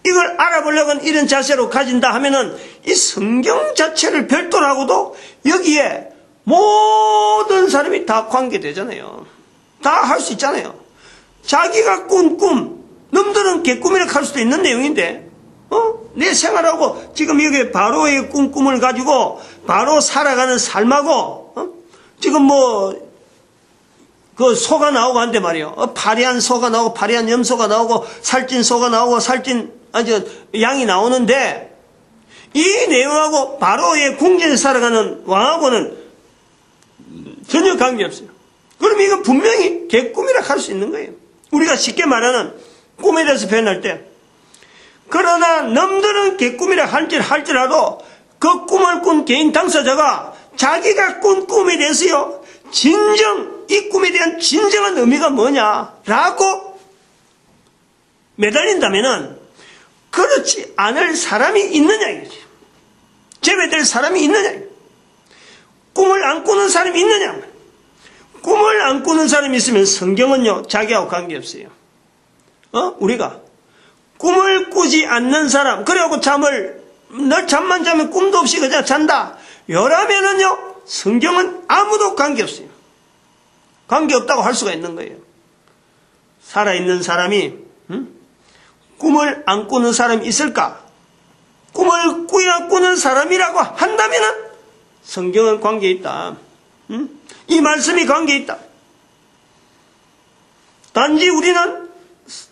이걸 알아보려고 하는 이런 자세로 가진다 하면은 이 성경 자체를 별도로 하고도 여기에 모든 사람이 다 관계되잖아요. 다 할 수 있잖아요. 자기가 꾼 꿈, 남들은 개꿈이라고 할 수도 있는 내용인데, 내 생활하고 지금 여기 바로의 꿈을 가지고 바로 살아가는 삶하고, 지금 그 소가 나오고 한데 말이에요. 파리한 소가 나오고, 파리한 염소가 나오고, 살찐 소가 나오고, 양이 나오는데, 이 내용하고 바로의 궁전에 살아가는 왕하고는 전혀 관계없어요. 그럼 이거 분명히 개꿈이라 할 수 있는 거예요. 우리가 쉽게 말하는 꿈에 대해서 표현할 때. 그러나 남들은 개꿈이라 할지라도 그 꿈을 꾼 개인 당사자가 자기가 꾼 꿈에 대해서요, 이 꿈에 대한 진정한 의미가 뭐냐라고 매달린다면은 그렇지 않을 사람이 있느냐 이거지. 제외될 사람이 있느냐. 꿈을 안 꾸는 사람이 있느냐. 꿈을 안 꾸는 사람이 있으면 성경은요, 자기하고 관계없어요. 우리가 꿈을 꾸지 않는 사람, 그래갖고 늘 잠만 자면 꿈도 없이 그냥 잔다, 요라면은요, 성경은 아무도 관계없어요. 관계없다고 할 수가 있는 거예요. 살아있는 사람이 꿈을 안 꾸는 사람이 있을까? 꿈을 꾸는 사람이라고 한다면은 성경은 관계 있다. 이 말씀이 관계 있다. 단지 우리는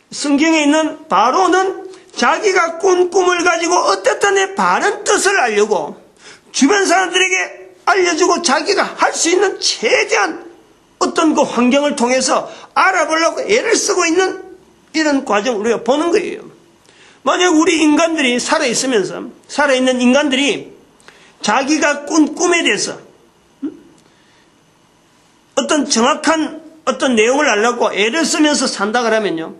성경에 있는 바로는 자기가 꾼 꿈을 가지고 어떻든 바른 뜻을 알려고 주변 사람들에게 알려주고 자기가 할 수 있는 최대한 어떤 그 환경을 통해서 알아보려고 애를 쓰고 있는 이런 과정을 우리가 보는 거예요. 만약 우리 인간들이 살아있는 인간들이 자기가 꾼 꿈에 대해서 어떤 정확한 어떤 내용을 알려고 애를 쓰면서 산다 그러면요,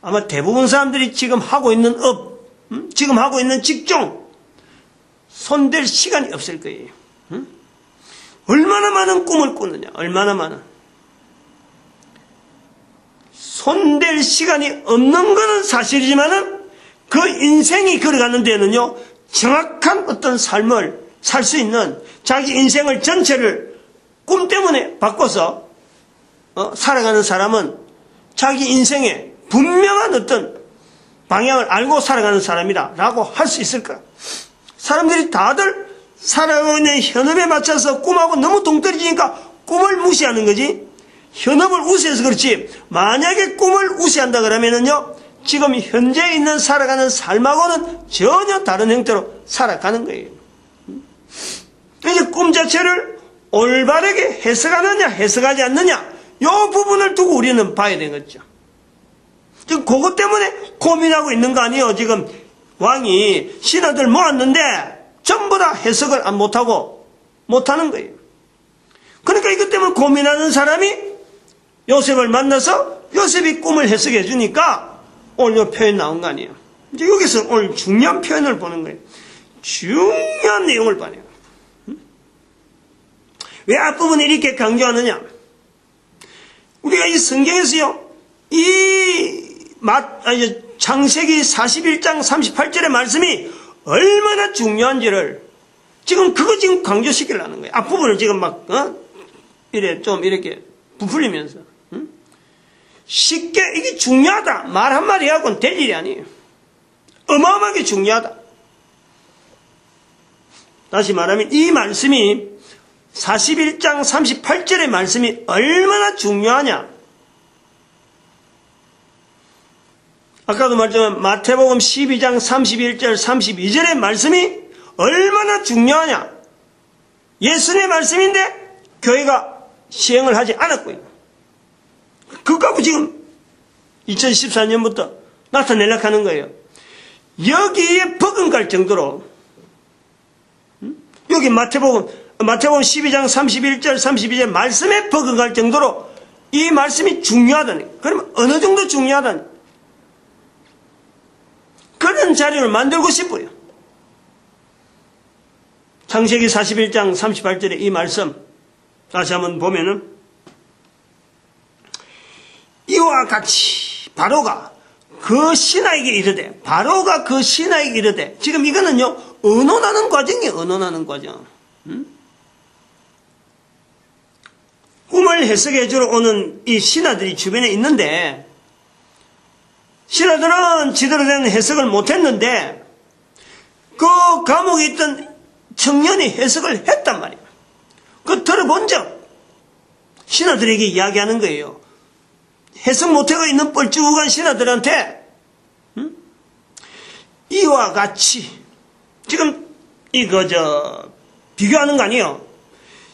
아마 대부분 사람들이 지금 하고 있는 지금 하고 있는 직종 손댈 시간이 없을 거예요. 얼마나 많은 꿈을 꾸느냐, 얼마나 많은. 손댈 시간이 없는 것은 사실이지만은 그 인생이 걸어가는 데는요, 정확한 어떤 삶을 살 수 있는 자기 인생을 전체를 꿈 때문에 바꿔서 살아가는 사람은 자기 인생에 분명한 어떤 방향을 알고 살아가는 사람이다 라고 할 수 있을 거야. 사람들이 다들 살아가는 현업에 맞춰서 꿈하고 너무 동떨어지니까 꿈을 무시하는 거지. 현업을 우시해서 그렇지, 만약에 꿈을 우시한다 그러면은요, 지금 현재 있는 살아가는 삶하고는 전혀 다른 형태로 살아가는 거예요. 이제 꿈 자체를 올바르게 해석하느냐 해석하지 않느냐, 이 부분을 두고 우리는 봐야 되겠죠. 지금 그것 때문에 고민하고 있는 거 아니에요. 지금 왕이 신하들 모았는데 전부 다 해석을 못하는 거예요. 그러니까 이것 때문에 고민하는 사람이 요셉을 만나서 요셉이 꿈을 해석해 주니까 오늘 이 표현 나온 거 아니에요. 이제 여기서 오늘 중요한 표현을 보는 거예요. 중요한 내용을 봐요. 왜 앞부분을 이렇게 강조하느냐? 우리가 이 성경에서요, 창세기 41장 38절의 말씀이 얼마나 중요한지를 지금 강조시키려는 거예요. 앞부분을 지금 이렇게 부풀리면서. 쉽게 이게 중요하다 말 한마디 하고는 될 일이 아니에요. 어마어마하게 중요하다. 다시 말하면 이 말씀이 41장 38절의 말씀이 얼마나 중요하냐. 아까도 말했지만 마태복음 12장 31절 32절의 말씀이 얼마나 중요하냐. 예수님의 말씀인데 교회가 시행을 하지 않았고요. 그거하고 지금 2014년부터 나타내려고 하는 거예요. 여기에 버금갈 정도로, 여기 마태복음 12장 31절 32절 말씀에 버금갈 정도로 이 말씀이 중요하다니. 그러면 어느 정도 중요하다니. 그런 자료를 만들고 싶어요. 창세기 41장 38절의 이 말씀 다시 한번 보면은, 이와 같이 바로가 그 신하에게 이르되, 지금 이거는요, 언론하는 과정이에요. 언론하는 과정. 꿈을 해석해 주러 오는 이 신하들이 주변에 있는데, 신하들은 지대로 된 해석을 못했는데 그 감옥에 있던 청년이 해석을 했단 말이에요. 그거 들어본 적 신하들에게 이야기하는 거예요. 해석 못하고 있는 뻘쭘한 신하들한테 이와 같이, 지금 비교하는 거 아니에요.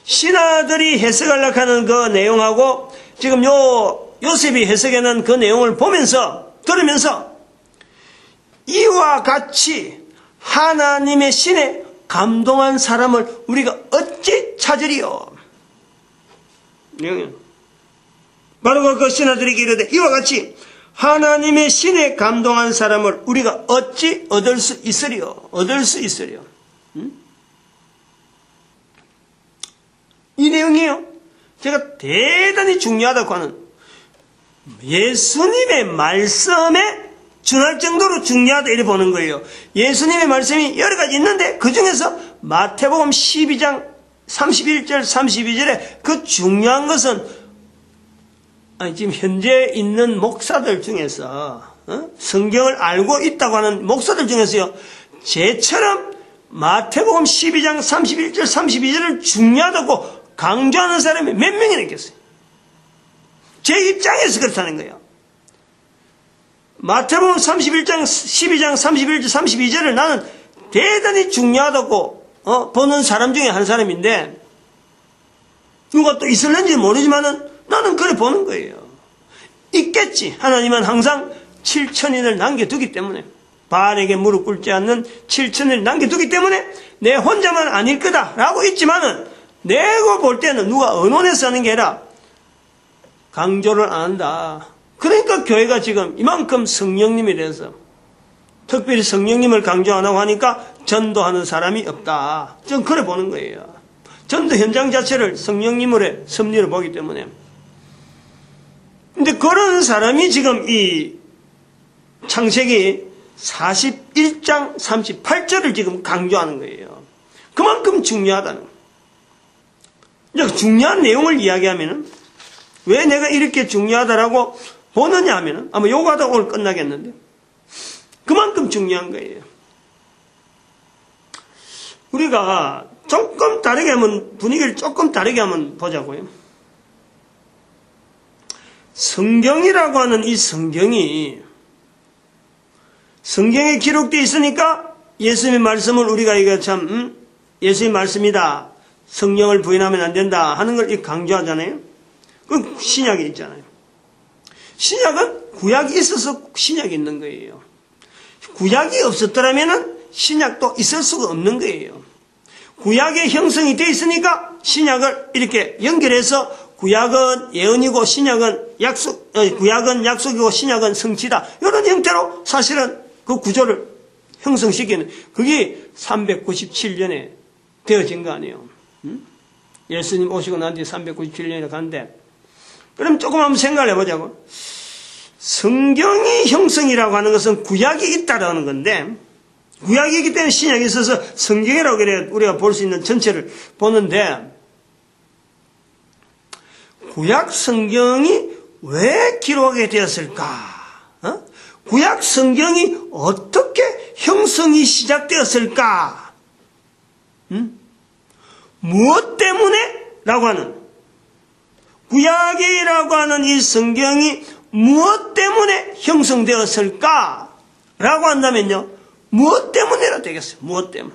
신하들이 해석하려고 하는 그 내용하고 지금 요셉이 해석하는 그 내용을 들으면서 이와 같이 하나님의 신에 감동한 사람을 우리가 어찌 찾으리요. 바로 그 신하들에게 이르되 이와 같이 하나님의 신에 감동한 사람을 우리가 어찌 얻을 수 있으리요. 이 내용이요, 제가 대단히 중요하다고 하는, 예수님의 말씀에 준할 정도로 중요하다 이렇게 보는 거예요. 예수님의 말씀이 여러 가지 있는데 그 중에서 마태복음 12장 31절 32절에 그 중요한 것은 지금 현재 있는 목사들 중에서 성경을 알고 있다고 하는 목사들 중에서요, 제처럼 마태복음 12장 31절 32절을 중요하다고 강조하는 사람이 몇 명이나 있겠어요. 제 입장에서 그렇다는 거예요. 마태복음 31장 12장 31절 32절을 나는 대단히 중요하다고 보는 사람 중에 한 사람인데, 누가 또 있을는지 모르지만은 나는 그래 보는 거예요. 있겠지. 하나님은 항상 7천인을 남겨두기 때문에, 바알에게 무릎 꿇지 않는 7천인을 남겨두기 때문에 내 혼자만 아닐 거다라고 있지만은, 내가 볼 때는 누가 언론에서 하는 게 아니라 강조를 안 한다. 그러니까 교회가 지금 이만큼 성령님에 대해서, 특별히 성령님을 강조 안 하고 하니까 전도하는 사람이 없다. 좀 그래 보는 거예요. 전도 현장 자체를 성령님의 섭리로 보기 때문에. 근데 그런 사람이 지금 이 창세기 41장 38절을 지금 강조하는 거예요. 그만큼 중요하다는 거예요. 이제 중요한 내용을 이야기하면은 왜 내가 이렇게 중요하다라고 보느냐 하면은 아마 요거하다 오늘 끝나겠는데 그만큼 중요한 거예요. 우리가 조금 다르게 하면 분위기를 조금 다르게 하면 보자고요. 성경이라고 하는 이 성경에 기록되어 있으니까 예수님의 말씀을 우리가 이거 참 예수님의 말씀이다. 성령을 부인하면 안 된다 하는 걸 강조하잖아요. 그 신약에 있잖아요. 신약은 구약이 있어서 신약이 있는 거예요. 구약이 없었더라면 신약도 있을 수가 없는 거예요. 구약의 형성이 되어 있으니까 신약을 이렇게 연결해서 구약은 예언이고 구약은 약속이고 신약은 성취다. 이런 형태로 사실은 그 구조를 형성시키는 그게 397년에 되어진 거 아니에요. 예수님 오시고 난 뒤에 397년이 갔는데 그럼 조금 한번 생각을 해보자고. 성경이 형성이라고 하는 것은 구약이 있다라는 건데 구약이 있기 때문에 신약이 있어서 성경이라고 그래 우리가 볼 수 있는 전체를 보는데 구약 성경이 왜 기록하게 되었을까? 구약 성경이 어떻게 형성이 시작되었을까? 무엇 때문에? 라고 하는 구약이라고 하는 이 성경이 무엇 때문에 형성되었을까? 라고 한다면요 무엇 때문에라 되겠어요. 무엇 때문에.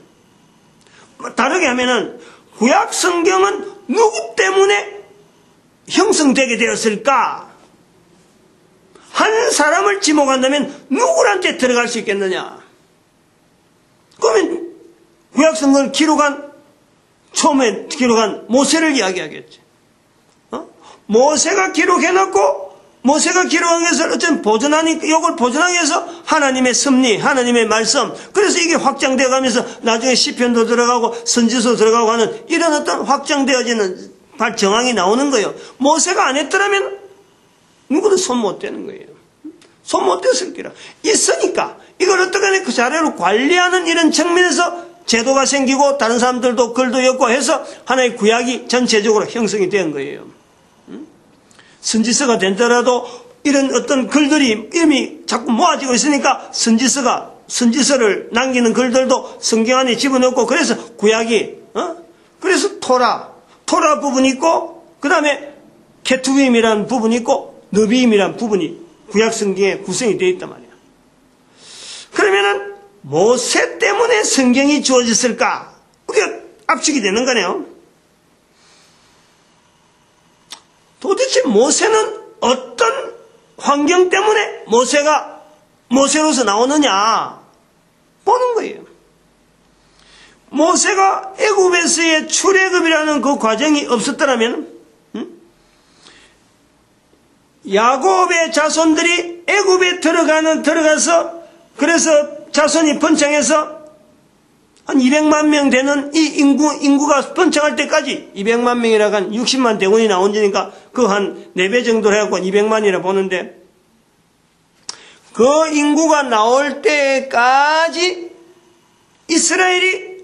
다르게 하면은 구약 성경은 누구 때문에 형성되게 되었을까? 한 사람을 지목한다면 누구한테 들어갈 수 있겠느냐? 그러면 구약 성경을 처음에 기록한 모세를 이야기하겠지. 모세가 기록해놓고 모세가 기록한 것을 어쨌든 이걸 보존하기 위해서 하나님의 섭리, 하나님의 말씀, 그래서 이게 확장되어 가면서 나중에 시편도 들어가고 선지서 들어가고 하는 이런 어떤 확장되어지는 정황이 나오는 거예요. 모세가 안 했더라면 누구도 손 못 대는 거예요. 손 못 댔을 기라. 있으니까 이걸 어떻게 그 자료를 관리하는 이런 측면에서 제도가 생기고 다른 사람들도 글도 엮고 해서 하나의 구약이 전체적으로 형성이 된 거예요. 선지서가 된더라도 이런 어떤 글들이 이미 자꾸 모아지고 있으니까 선지서를 남기는 글들도 성경 안에 집어넣고 그래서 구약이 그래서 토라 부분이 있고 그 다음에 케투빔이라는 부분이 있고 느비임이라는 부분이 구약 성경에 구성이 되어 있단 말이야. 그러면은 모세 때문에 성경이 주어졌을까? 우리가 압축이 되는 거네요. 도대체 모세는 어떤 환경 때문에 모세로서 나오느냐 보는 거예요. 모세가 애굽에서의 출애굽이라는 그 과정이 없었더라면 야곱의 자손들이 애굽에 들어가서 그래서 자손이 번창해서 한 200만 명 되는 이 인구가 번창할 때까지 200만 명이라고 한 60만 대군이 나온다니까 그 한 4배 정도로 해갖고 200만이라 보는데 그 인구가 나올 때까지 이스라엘이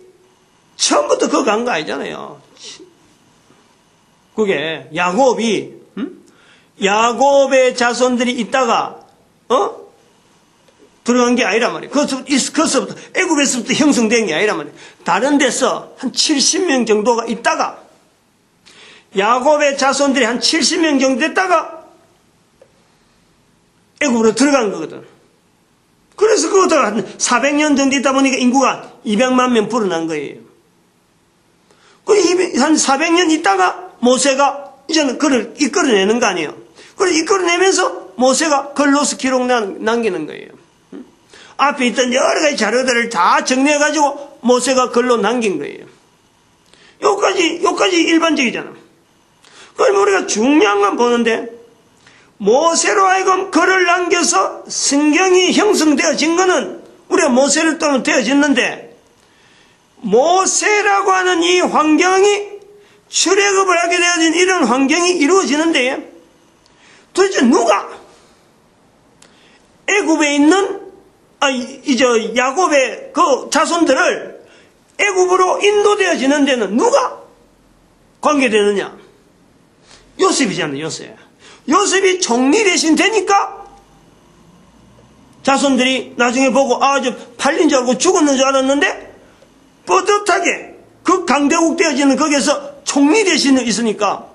처음부터 그거 간 거 아니잖아요. 그게 야곱의 자손들이 있다가 들어간 게 아니란 말이에요. 그것부터 애굽에서부터 형성된 게 아니란 말이에요. 다른 데서 한 70명 정도가 있다가 야곱의 자손들이 한 70명 정도 됐다가 애굽으로 들어간 거거든. 그래서 그것도 한 400년 정도 있다 보니까 인구가 200만 명 불어난 거예요. 한 400년 있다가 모세가 이제는 그를 이끌어내는 거 아니에요. 그걸 이끌어내면서 모세가 글로서 기록 남기는 거예요. 앞에 있던 여러 가지 자료들을 다 정리해가지고 모세가 글로 남긴 거예요. 요까지 일반적이잖아. 그러면 우리가 중요한 건 보는데, 모세로 하여금 글을 남겨서 성경이 형성되어진 거는 우리가 모세를 따면 되어졌는데, 모세라고 하는 이 환경이 출애굽을 하게 되어진 이런 환경이 이루어지는데 도대체 누가 애굽에 있는 야곱의 그 자손들을 애굽으로 인도되어지는 데는 누가 관계되느냐? 요셉이잖아요. 요셉이 총리 대신 되니까 자손들이 나중에 보고 저 팔린 줄 알고 죽었는 줄 알았는데 떳떳하게 그 강대국 되어지는 거기에서 총리 대신에 있으니까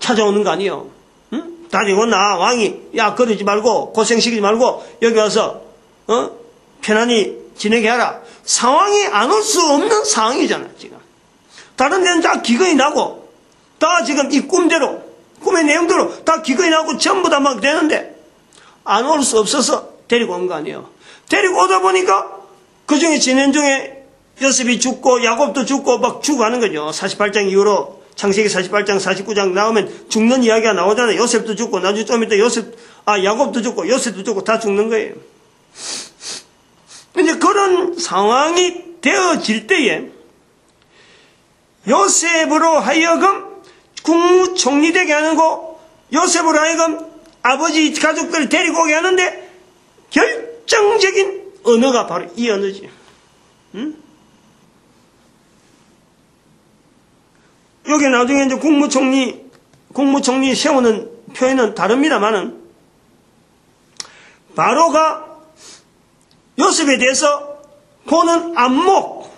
찾아오는 거 아니에요. 응? 다니고 나 왕이 그러지 말고 고생시키지 말고 여기 와서 편안히 지내게 하라. 상황이 안 올 수 없는 상황이잖아요. 지금 다른 데는 다 기근이 나고 다 지금 이 꿈대로 꿈의 내용대로 다 기근이 나고 전부 다 막 되는데 안 올 수 없어서 데리고 온 거 아니에요. 데리고 오다 보니까 그 중에 진행 중에 요셉이 죽고 야곱도 죽고 막 죽어가는 거죠. 48장 이후로 창세기 48장 49장 나오면 죽는 이야기가 나오잖아요. 요셉도 죽고 나중에 좀 이따 야곱도 죽고 요셉도 죽고 다 죽는 거예요. 이제 그런 상황이 되어질 때에 요셉으로 하여금 국무총리 되게 하는 거, 요셉으로 하여금 아버지 가족들 데리고 오게 하는데 결정적인 언어가 바로 이 언어지. 응? 여기 나중에 이제 국무총리 세우는 표현은 다릅니다만은 바로가 요셉에 대해서 보는 안목,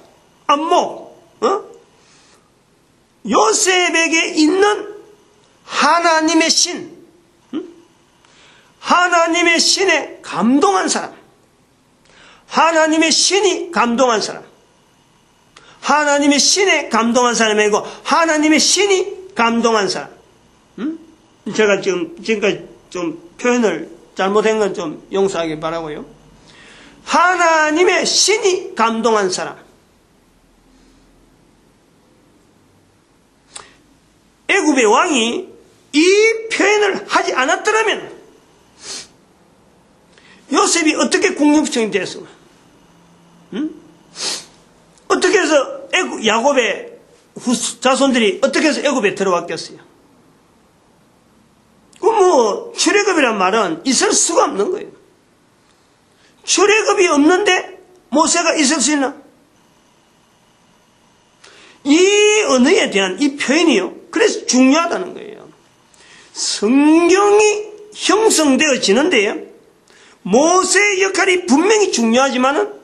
요셉에게 있는 하나님의 신, 하나님의 신에 감동한 사람, 하나님의 신이 감동한 사람, 하나님의 신에 감동한 사람이고 하나님의 신이 감동한 사람. 제가 지금까지 좀 표현을 잘못한 건 좀 용서하기 바라고요. 하나님의 신이 감동한 사람. 애굽의 왕이 이 표현을 하지 않았더라면 요셉이 어떻게 국무총리 됐을까? 어떻게 해서 야곱의 자손들이 어떻게 해서 애굽에 들어왔겠어요? 출애굽이란 말은 있을 수가 없는 거예요. 출애굽이 없는데 모세가 있을 수 있나? 이 언어에 대한 이 표현이요. 그래서 중요하다는 거예요. 성경이 형성되어지는데요. 모세의 역할이 분명히 중요하지만은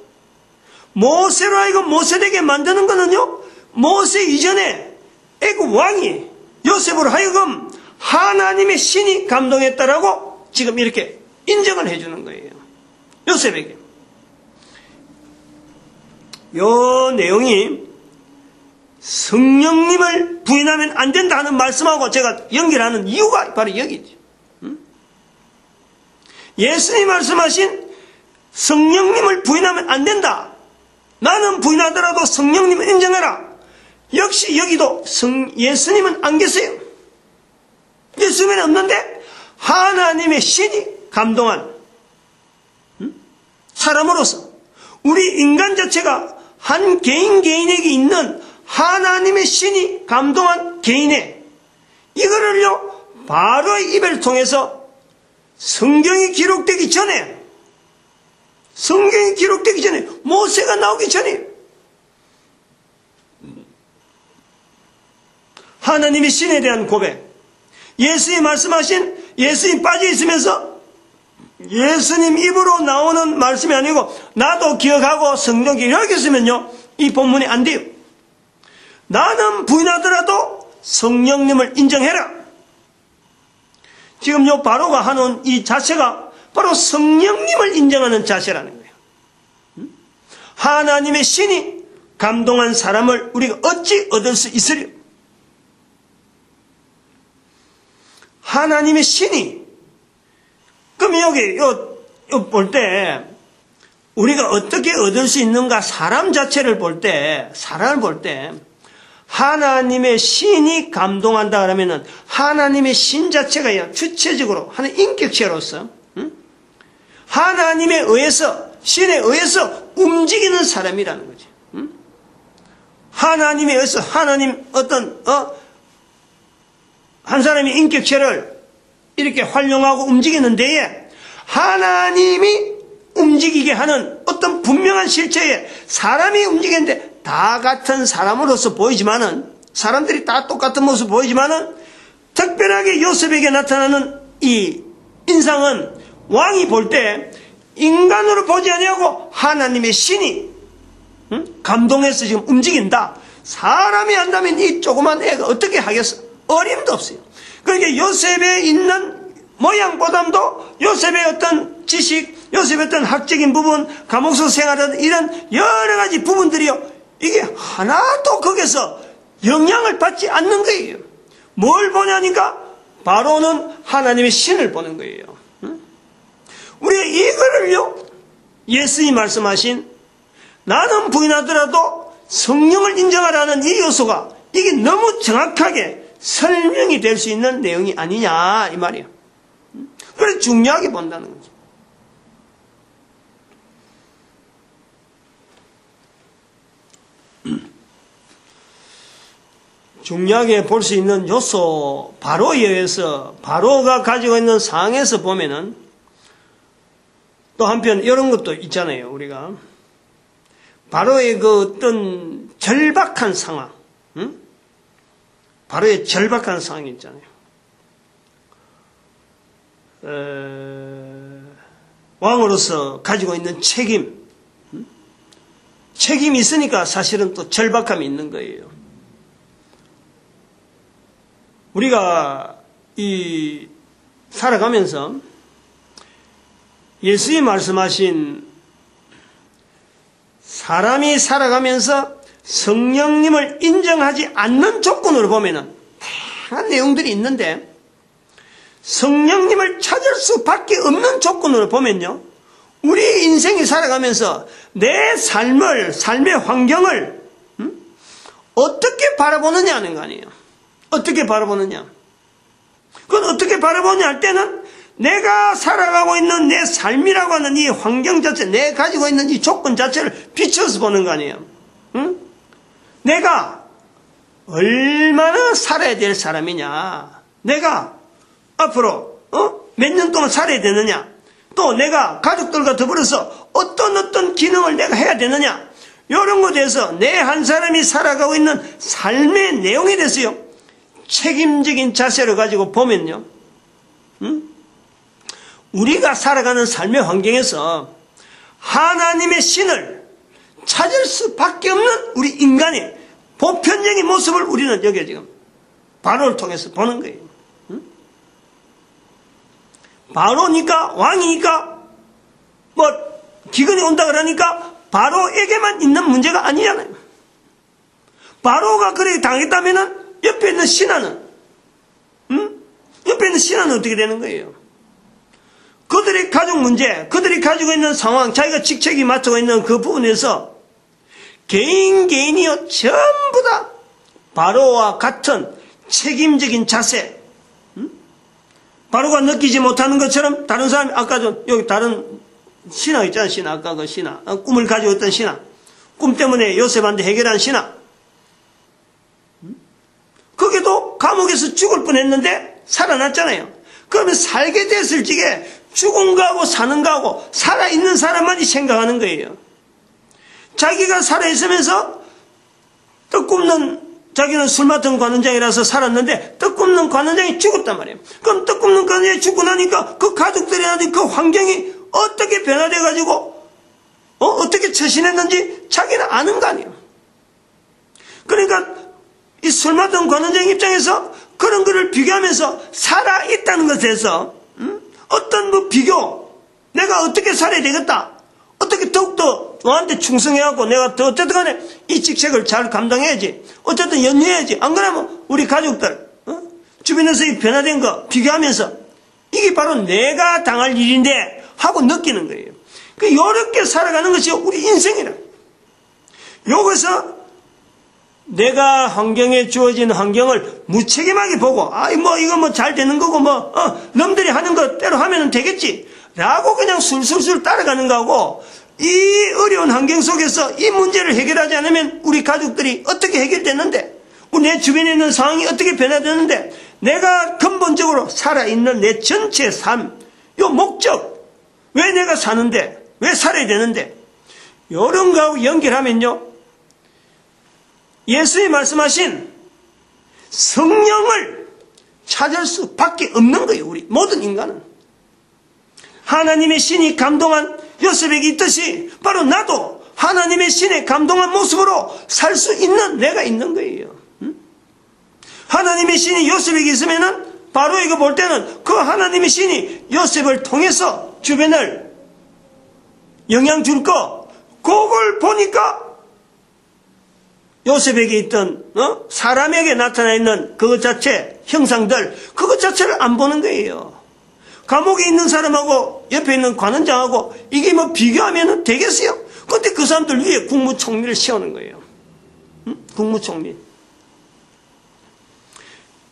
모세로 하여금 모세되게 만드는 거는요. 모세 이전에 애굽 왕이 요셉으로 하여금 하나님의 신이 감동했다라고 지금 이렇게 인정을 해주는 거예요. 요셉에게. 요 내용이 성령님을 부인하면 안 된다 하는 말씀하고 제가 연결하는 이유가 바로 여기죠. 예수님이 말씀하신 성령님을 부인하면 안 된다. 나는 부인하더라도 성령님을 인정해라. 역시 여기도 예수님은 안 계세요. 예수님은 없는데 하나님의 신이 감동한 사람으로서 우리 인간 자체가 한 개인에게 있는 하나님의 신이 감동한 개인의 이거를요 바로의 입을 통해서 성경이 기록되기 전에 모세가 나오기 전에 하나님의 신에 대한 고백, 예수님 말씀하신 예수님 빠져 있으면서 예수님 입으로 나오는 말씀이 아니고 나도 기억하고 성경 이렇게 쓰면요 이 본문이 안 돼요. 나는 부인하더라도 성령님을 인정해라. 지금 요 바로가 하는 이 자체가 바로 성령님을 인정하는 자세라는 거예요. 하나님의 신이 감동한 사람을 우리가 어찌 얻을 수 있으려? 하나님의 신이 그럼 여기 볼 때 우리가 어떻게 얻을 수 있는가? 사람을 볼 때 하나님의 신이 감동한다 그러면은 하나님의 신 자체가 주체적으로 하는 인격체로서 하나님에 의해서 신에 의해서 움직이는 사람이라는 거지. 하나님에 의해서 하나님 한 사람의 인격체를 이렇게 활용하고 움직이는 데에 하나님이 움직이게 하는 어떤 분명한 실체에 사람이 움직이는데 다 같은 사람으로서 보이지만은, 사람들이 다 똑같은 모습 보이지만은 특별하게 요셉에게 나타나는 이 인상은 왕이 볼 때 인간으로 보지 아니하고 하나님의 신이 감동해서 지금 움직인다. 사람이 한다면 이 조그만 애가 어떻게 하겠어? 어림도 없어요. 그러니까 요셉에 있는 모양보다도 요셉의 어떤 지식, 요셉의 어떤 학적인 부분, 감옥서 생활하는 이런 여러 가지 부분들이요, 이게 하나도 거기서 영향을 받지 않는 거예요. 뭘 보냐니까 바로는 하나님의 신을 보는 거예요. 우리가 이거를요, 예수님이 말씀하신 나는 부인하더라도 성령을 인정하라는 이 요소가 이게 너무 정확하게 설명이 될 수 있는 내용이 아니냐 이 말이에요. 그래서 중요하게 본다는 거죠. 중요하게 볼 수 있는 요소, 바로에 의해서, 바로가 가지고 있는 상황에서 보면은 또 한편 이런 것도 있잖아요. 우리가 바로의 그 어떤 절박한 상황, 바로의 절박한 상황이 있잖아요. 왕으로서 가지고 있는 책임이 있으니까 사실은 또 절박함이 있는 거예요. 우리가 살아가면서 예수님이 말씀하신 사람이 살아가면서 성령님을 인정하지 않는 조건으로 보면은 다양한 내용들이 있는데, 성령님을 찾을 수밖에 없는 조건으로 보면요, 우리 인생이 살아가면서 내 삶의 환경을 어떻게 바라보느냐 하는 거 아니에요. 어떻게 바라보느냐. 그건 어떻게 바라보느냐 할 때는 내가 살아가고 있는 내 삶이라고 하는 이 환경 자체, 내가 가지고 있는 이 조건 자체를 비춰서 보는 거 아니에요. 내가 얼마나 살아야 될 사람이냐, 내가 앞으로 몇 년 동안 살아야 되느냐, 또 내가 가족들과 더불어서 어떤 기능을 내가 해야 되느냐, 이런 것에 대해서 내 한 사람이 살아가고 있는 삶의 내용에 대해서요, 책임적인 자세를 가지고 보면요, 우리가 살아가는 삶의 환경에서 하나님의 신을 찾을 수밖에 없는 우리 인간의 보편적인 모습을 우리는 여기 지금 바로를 통해서 보는 거예요. 바로니까, 왕이니까, 기근이 온다 그러니까 바로에게만 있는 문제가 아니잖아요. 바로가 그렇게 당했다면은 옆에 있는 신하는, 옆에 있는 신하는 어떻게 되는 거예요? 그들의 가족 문제, 그들이 가지고 있는 상황, 자기가 직책이 맡고 있는 그 부분에서 개인이요, 전부 다 바로와 같은 책임적인 자세, 바로가 느끼지 못하는 것처럼 다른 사람이, 아까 여기 다른 신하 있잖아요. 신하, 아까 그 신하, 꿈을 가지고 있던 신하, 꿈 때문에 요셉한테 해결한 신하, 거기도 감옥에서 죽을 뻔했는데 살아났잖아요. 그러면 살게 됐을 적에 죽은 거하고 사는 거하고 살아있는 사람만이 생각하는 거예요. 자기가 살아있으면서 떡 굽는, 자기는 술 맡은 관원장이라서 살았는데 떡 굽는 관원장이 죽었단 말이에요. 그럼 떡 굽는 관원장이 죽고 나니까 그 가족들이나 그 환경이 어떻게 변화돼가지고 어떻게 처신했는지 자기는 아는 거 아니에요. 그러니까 이 술 맡은 관원장 입장에서 그런 거를 비교하면서 살아있다는 것에서 어떤 비교, 내가 어떻게 살아야 되겠다, 어떻게 더욱더 너한테 충성해갖고 내가 더 어쨌든 간에 이 직책을 잘 감당해야지, 어쨌든 연유해야지, 안 그러면 우리 가족들 주변에서 이 변화된 거 비교하면서 이게 바로 내가 당할 일인데 하고 느끼는 거예요. 요렇게 살아가는 것이 우리 인생이라. 여기서 내가 환경에 주어진 환경을 무책임하게 보고, 이거 잘 되는 거고, 남들이 하는 거 때로 하면 되겠지 라고 그냥 술술술 따라가는 거하고, 이 어려운 환경 속에서 이 문제를 해결하지 않으면 우리 가족들이 어떻게 해결되는데, 내 주변에 있는 상황이 어떻게 변화되는데, 내가 근본적으로 살아있는 내 전체 삶, 요 목적, 왜 내가 사는데, 왜 살아야 되는데, 이런 거하고 연결하면요, 예수의 말씀하신 성령을 찾을 수밖에 없는 거예요. 우리 모든 인간은. 하나님의 신이 감동한 요셉에게 있듯이 바로 나도 하나님의 신에 감동한 모습으로 살 수 있는 내가 있는 거예요. 하나님의 신이 요셉에게 있으면은 바로에게 볼 때는 그 하나님의 신이 요셉을 통해서 주변을 영향 줄 거, 그걸 보니까 요셉에게 있던 사람에게 나타나 있는 그것 자체, 형상들, 그것 자체를 안 보는 거예요. 감옥에 있는 사람하고 옆에 있는 관원장하고 이게 뭐 비교하면 되겠어요? 그런데 그 사람들 위에 국무총리를 세우는 거예요. 국무총리.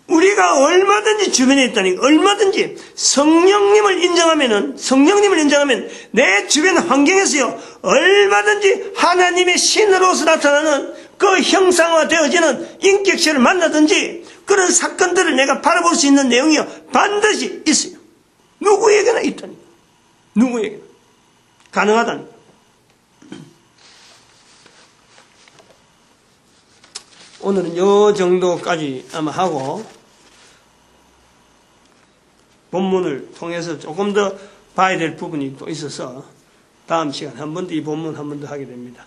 우리가 얼마든지 주변에 있다니까, 얼마든지 성령님을 인정하면 내 주변 환경에서요, 얼마든지 하나님의 신으로서 나타나는 그 형상화 되어지는 인격체를 만나든지 그런 사건들을 내가 바라볼 수 있는 내용이요, 반드시 있어요. 누구에게나 있다니까. 누구에게나. 가능하다니까. 오늘은 요 정도까지 아마 하고, 본문을 통해서 조금 더 봐야 될 부분이 또 있어서 다음 시간에 한 번 더 이 본문 한 번 더 하게 됩니다.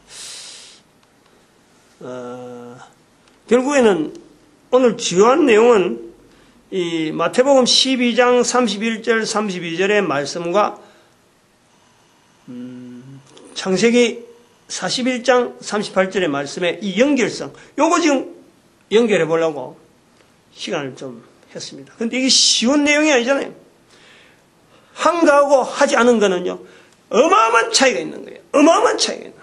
결국에는 오늘 주요한 내용은 이 마태복음 12장 31절 32절의 말씀과 창세기 41장 38절의 말씀의 이 연결성, 요거 지금 연결해 보려고 시간을 좀 했습니다. 근데 이게 쉬운 내용이 아니잖아요. 한 거하고 하지 않은 거는요, 어마어마한 차이가 있는 거예요. 어마어마한 차이가 있는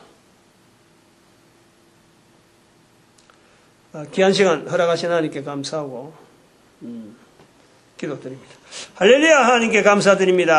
거예요. 귀한 시간 허락하신 하나님께 감사하고 기도드립니다. 할렐루야. 하나님께 감사드립니다.